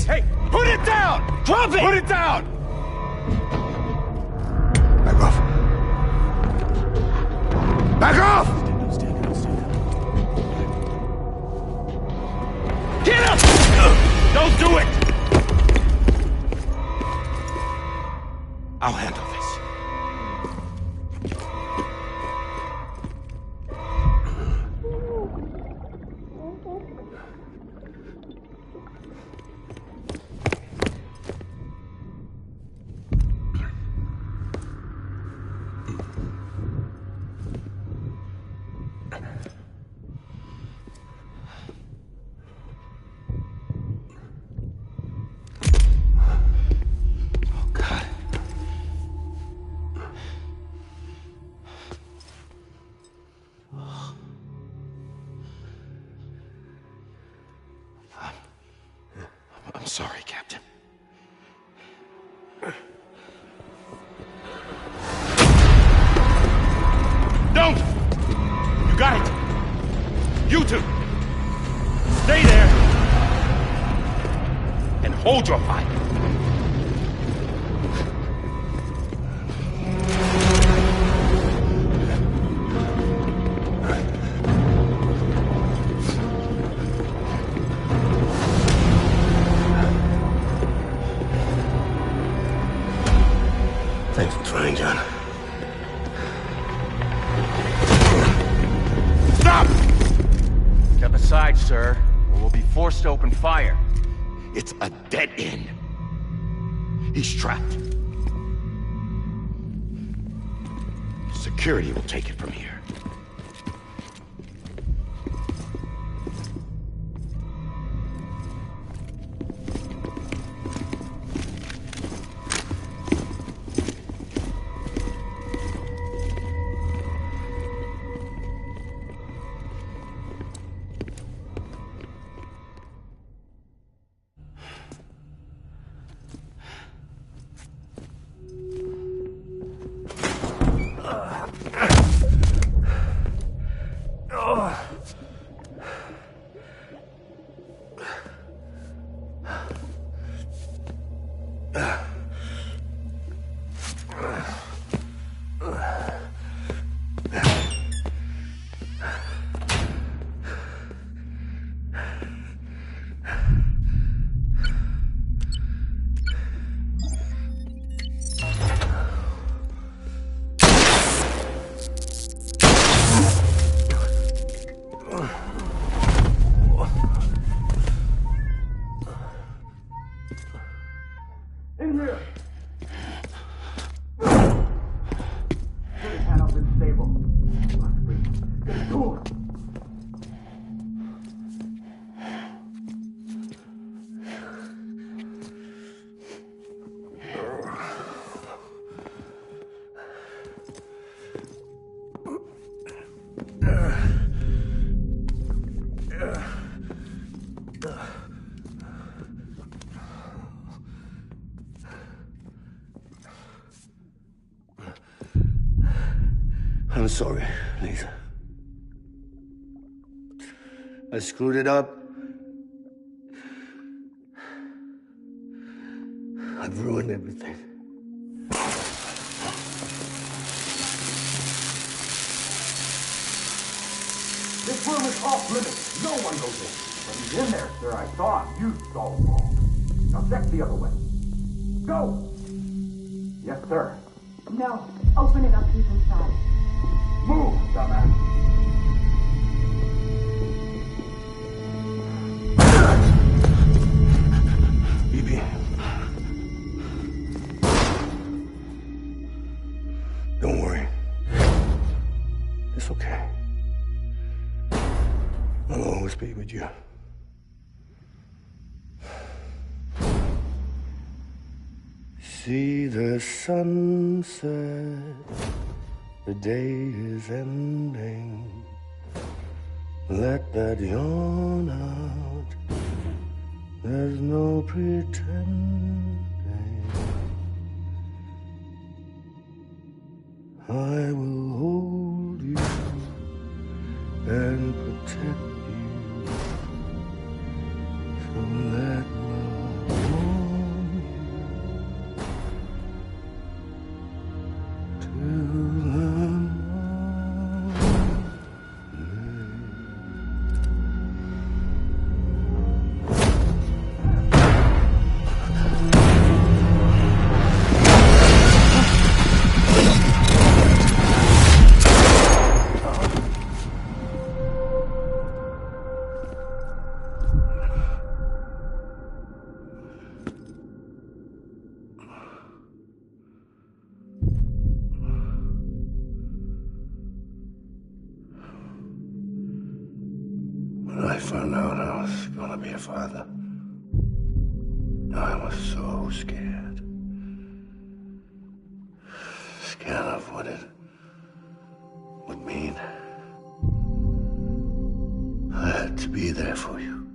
Hey, put it down! Drop it! Put it down! Back off. Back off! Get up! Don't do it! I'll handle this. Don't! You got it! You two! Stay there! And hold your fire! Thanks for trying, John. Stop! Step aside, sir, or we'll be forced to open fire. It's a dead end. He's trapped. Security will take it from here. In here! Put his hand up in the stable. Let's breathe. Get to him. I'm sorry, Lisa. I screwed it up. I've ruined everything. This room is off limits. No one goes in. But he's in there, sir. I saw him. You saw him wrong. Now check the other way. Go! Yes, sir. No. Open it up. He's inside. Move, dumbass. Bibi. Don't worry. It's okay. I'll always be with you. See the sunset. The day is ending. Let that yawn out. There's no pretending. I will hold you and protect you. So let love warm you till the When I found out I was gonna be a father, I was so scared. Scared of what it would mean. I had to be there for you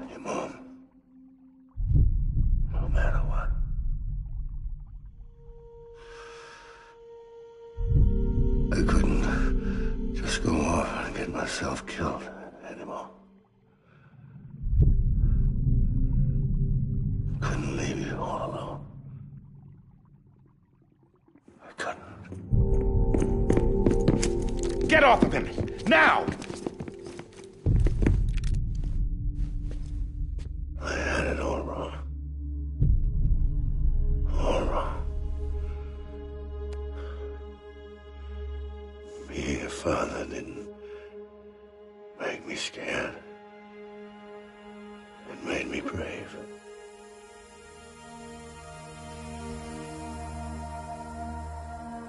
and your mom, no matter what. I couldn't just go off and get myself killed anymore. Couldn't leave you all alone. I couldn't. Get off of him! Now! I had it all wrong. All wrong. Being a father didn't make me scared. It made me brave.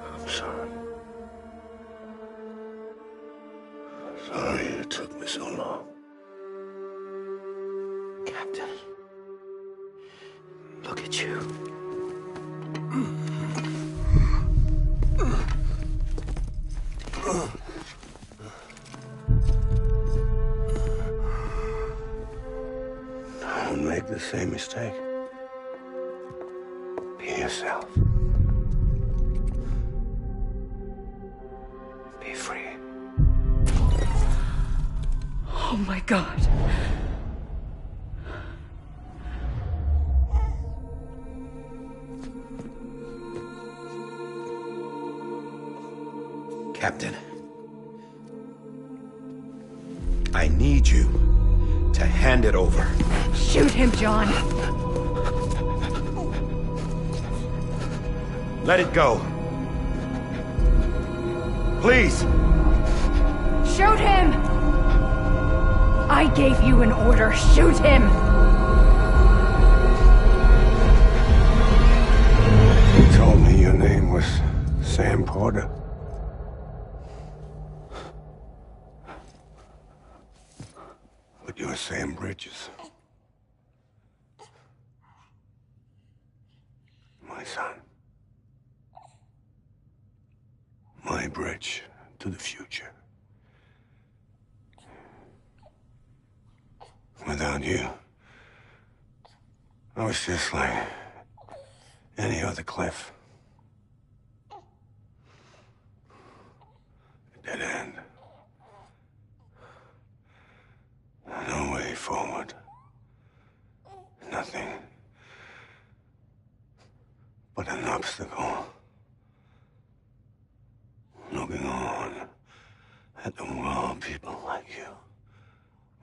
I'm sorry. Sorry it took me so long. Captain, look at you. Don't make the same mistake. Be yourself. Be free. Oh my God. Captain, I need you to hand it over. Shoot him, John. Let it go. Please. Shoot him! I gave you an order. Shoot him! You told me your name was Sam Porter. But you're Sam Bridges. My son. My bridge to the future. Without you, I was just like any other Cliff. A dead end. No way forward. Nothing but an obstacle. Looking on at the world people like you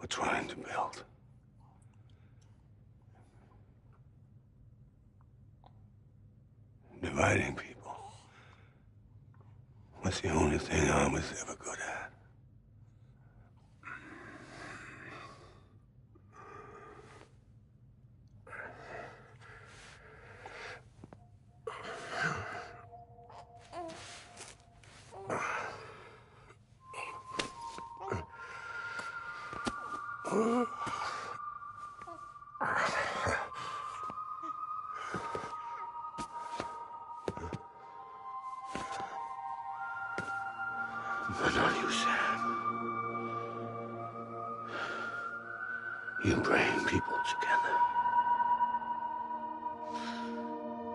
were trying to build. Dividing people was the only thing I was ever good at. But not you, Sam. You bring people together.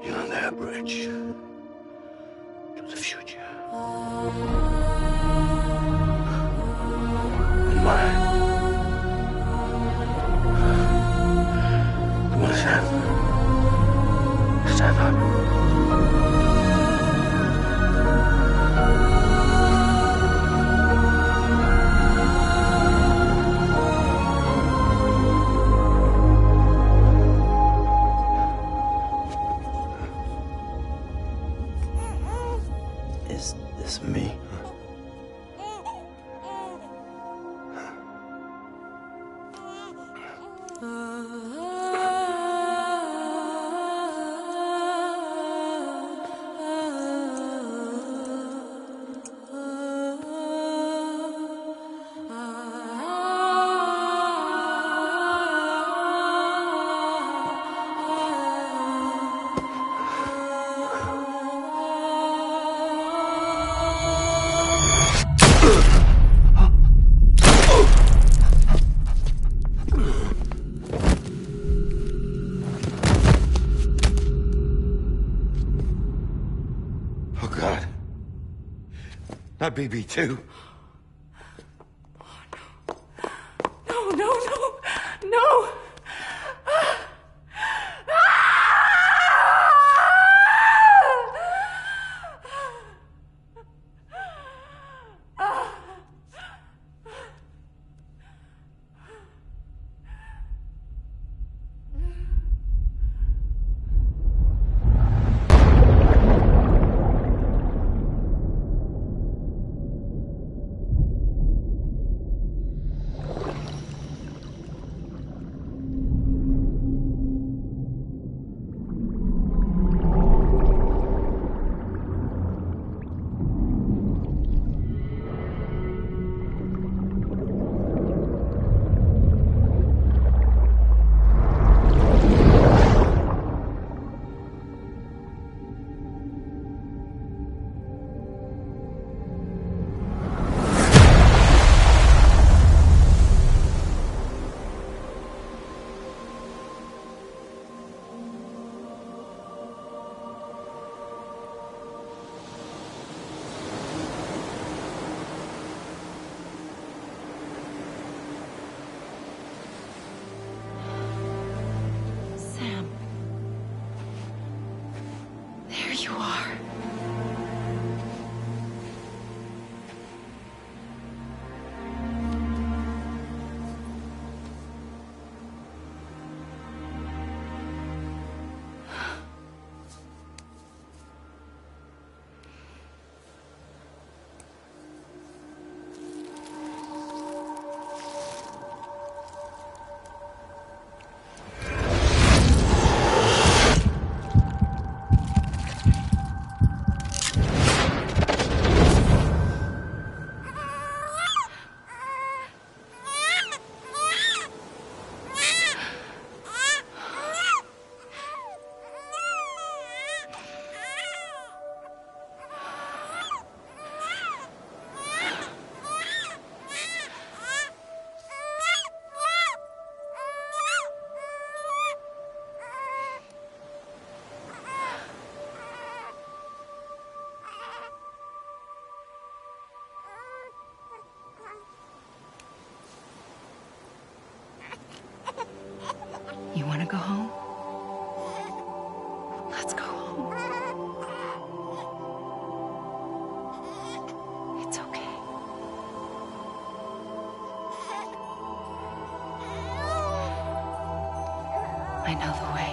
You're their bridge to the future. And mine. Come on, Sam. Stand up. Is this me? Not BB too. No, no, no, no! There you are. You want to go home? Let's go home. It's okay. I know the way.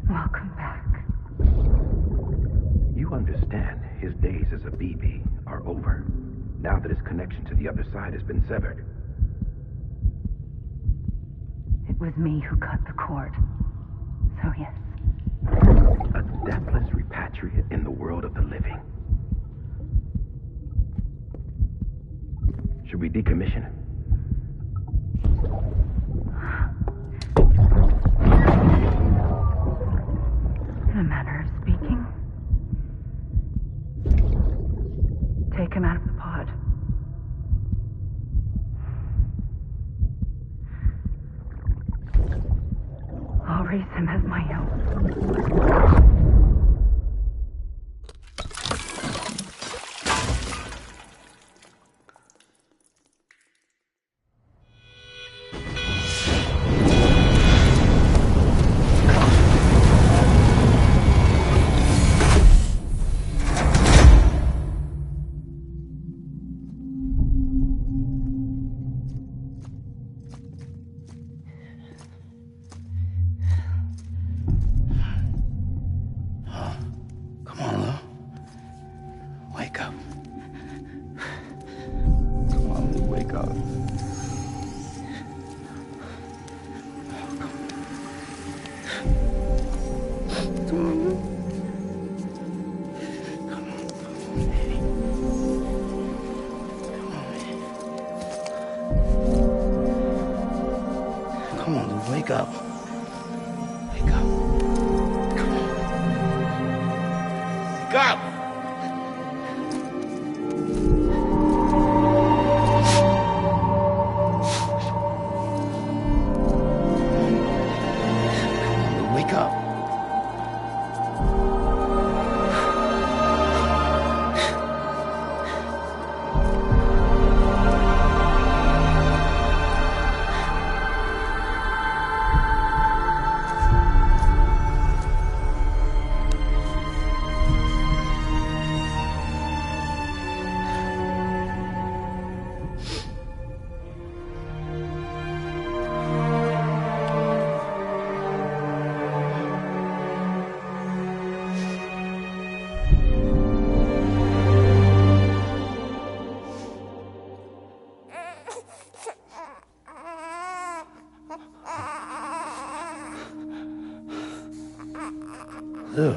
Welcome back. You understand his days as a BB are over, now that his connection to the other side has been severed. It was me who cut the cord. So yes. A deathless repatriate in the world of the living. Should we decommission him? In a manner of speaking. Take him out of the pod. I'll raise him as my own. Come on, Lou, wake up. Wake up. Come on. Wake up! Wake up. Lou.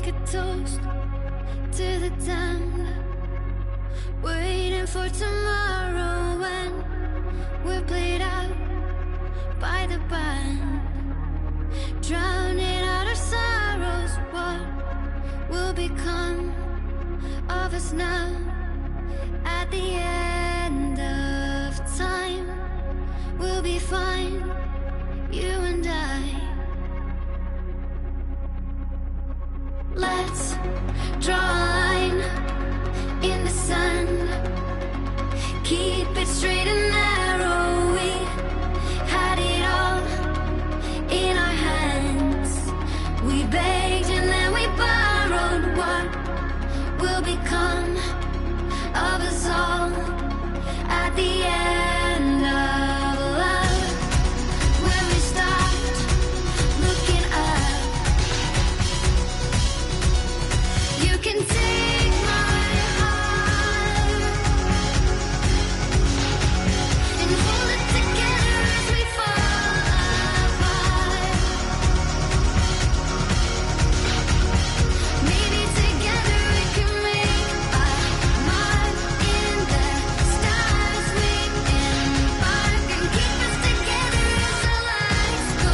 like a toast to the damned, waiting for tomorrow when we're played out by the band, drowning out our sorrows. What will become of us now at the end of time? We'll be fine, you and I. Let's draw a line in the sand, keep it straight and narrow. We had it all in our hands. We begged and then we borrowed. What will become of us all at the end of love? When we stopped looking up, you can take my heart and hold it together as we fall apart. Maybe together we can make a mark in the stars. We embark and keep us together as the lights go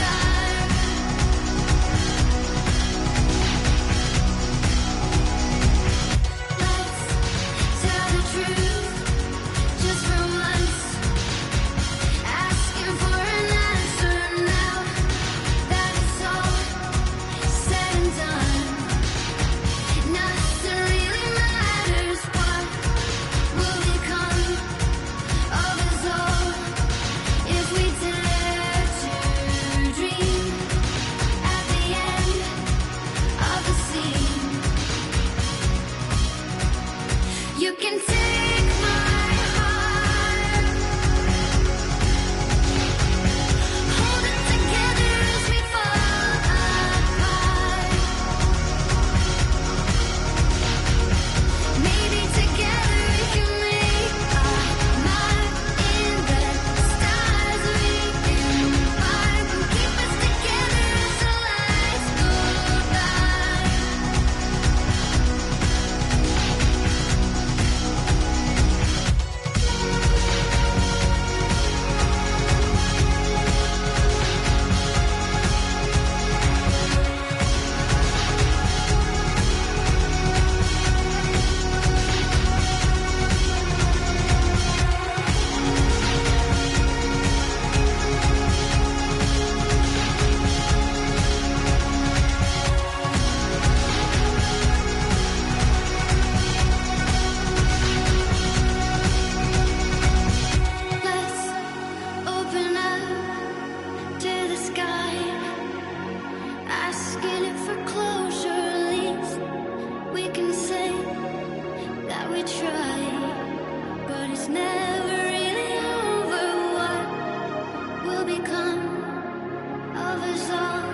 dark. Let's tell the truth just for once, asking for an answer now that it's all said and done. Nothing really matters. What will become of us all if we dare to dream at the end of the scene? You can take my heart, hold it together as we fall apart. Maybe together we can make a mark in the stars. We embark and keep us together as the lights go dark. Let's open up to the sky, asking it for closure. At least we can say that we tried, but it's never really over. What will become of us all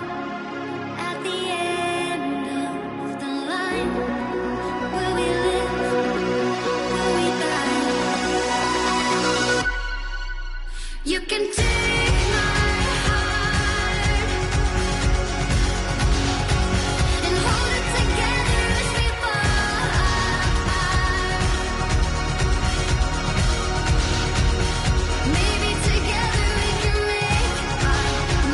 at the end of the line? Will we live? Will we die? You can take my heart and hold it together as we fall apart. Maybe together we can make a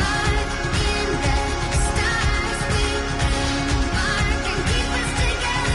mark in the stars. We embark and keep us together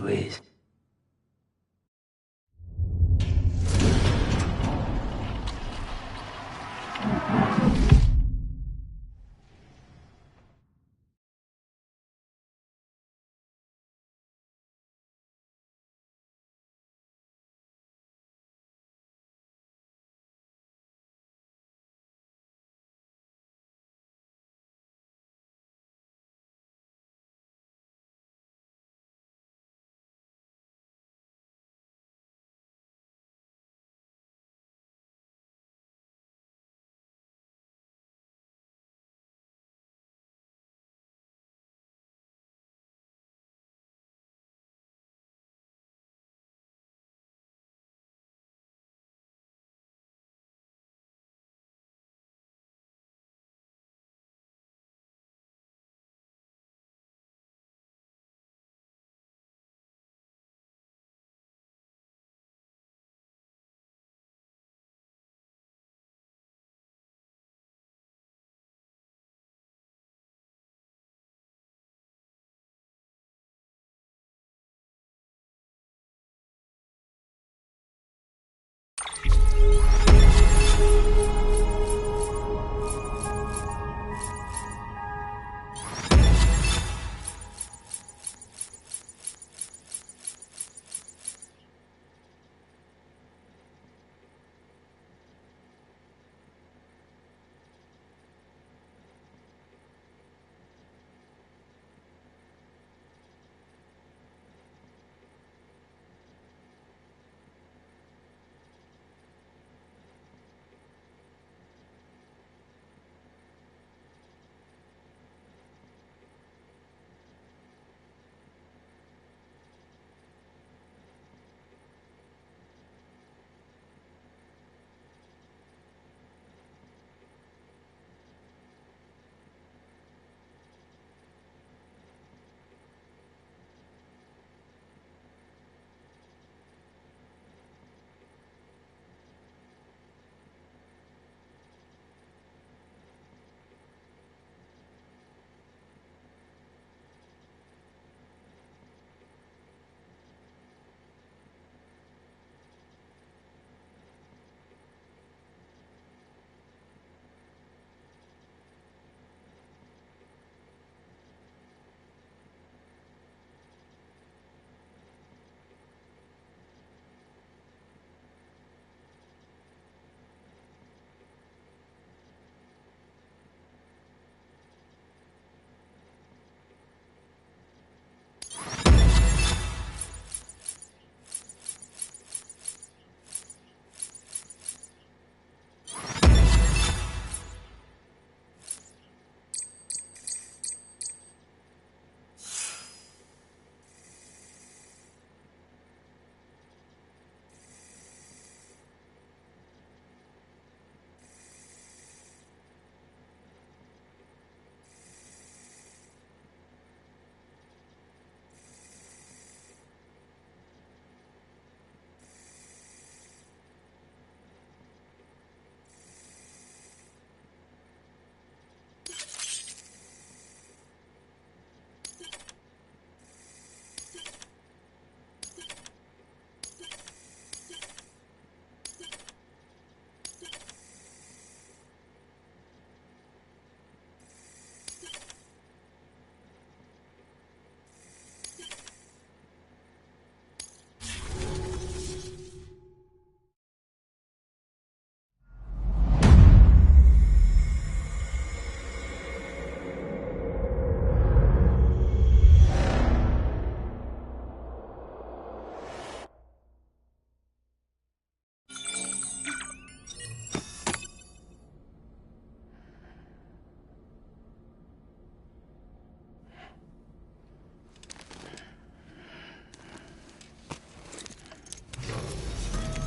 please.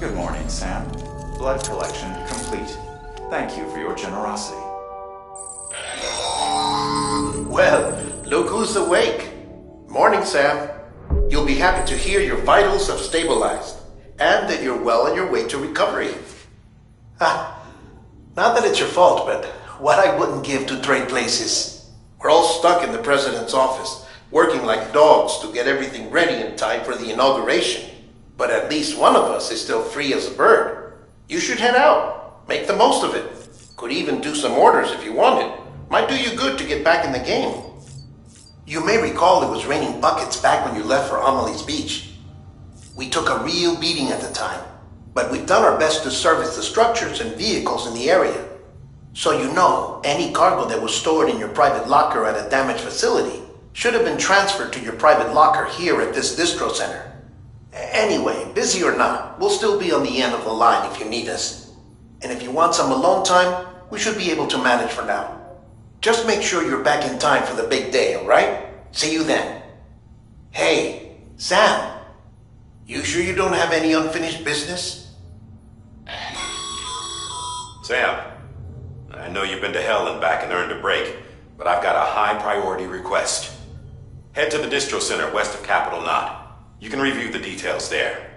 Good morning, Sam. Blood collection complete. Thank you for your generosity. Well, look who's awake. Morning, Sam. You'll be happy to hear your vitals have stabilized, and that you're well on your way to recovery. Not that it's your fault, but what I wouldn't give to trade places. We're all stuck in the president's office, working like dogs to get everything ready in time for the inauguration. But at least one of us is still free as a bird. You should head out. Make the most of it. Could even do some orders if you wanted. Might do you good to get back in the game. You may recall it was raining buckets back when you left for Amelie's Beach. We took a real beating at the time, but we've done our best to service the structures and vehicles in the area. So you know, any cargo that was stored in your private locker at a damaged facility should have been transferred to your private locker here at this distro center. Anyway, busy or not, we'll still be on the end of the line if you need us. And if you want some alone time, we should be able to manage for now. Just make sure you're back in time for the big day, alright? See you then. Hey, Sam. You sure you don't have any unfinished business? Sam, I know you've been to hell and back and earned a break, but I've got a high priority request. Head to the distro center west of Capital Knot. You can review the details there.